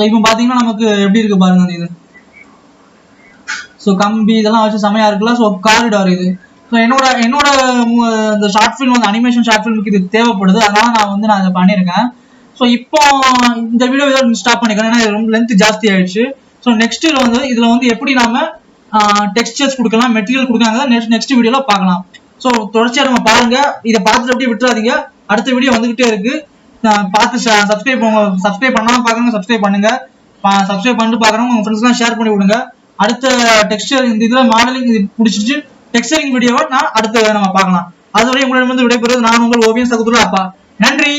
இப்போ பார்த்தீங்கன்னா நமக்கு எப்படி இருக்கு பாருங்க இது. ஸோ கம்பி இதெல்லாம் வச்சு செமையா இருக்குல்ல. ஸோ காரிடார் இது. ஸோ என்னோட இந்த ஷார்ட் ஃபிலிம் வந்து அனிமேஷன் ஷார்ட் ஃபிலிமுக்கு இது தேவைப்படுது. அதனால நான் இதை பண்ணியிருக்கேன். ஸோ இப்போ இந்த வீடியோ இதோட ஸ்டாப் பண்ணிக்கிறேன். ஏன்னா இது ரொம்ப லென்த் ஜாஸ்தி ஆயிடுச்சு. ஸோ நெக்ஸ்ட் இதுல வந்து எப்படி நாம டெக்ஸ்டர்ஸ் கொடுக்கலாம், மெட்டீரியல் கொடுக்காங்க நெக்ஸ்ட் வீடியோல பார்க்கலாம். ஸோ தொடர்ச்சியா நம்ம பாருங்க. இதை பார்த்துட்டு அப்படியே விட்டுறாதீங்க. அடுத்த வீடியோ வந்துகிட்டே இருக்கு. பார்த்து சப்ஸ்கிரைப் பண்ணாம பாக்குறவங்க சப்ஸ்கிரைப் பண்ணுங்க. சப்ஸ்கிரைப் பண்ணிட்டு பாக்குறவங்க உங்க ஃப்ரெண்ட்ஸ்லாம் ஷேர் பண்ணி விடுங்க. அடுத்த டெக்ஸ்டர் இந்த இதுல மாடலிங் முடிச்சிட்டு டெக்ஸ்டரிங் வீடியோவை நான் அடுத்த நம்ம பார்க்கலாம். அதுவரை உங்களிடம் வந்து விடைபெறுவது நான் உங்கள் ஓவியம் சகோதரர் அப்பா. நன்றி.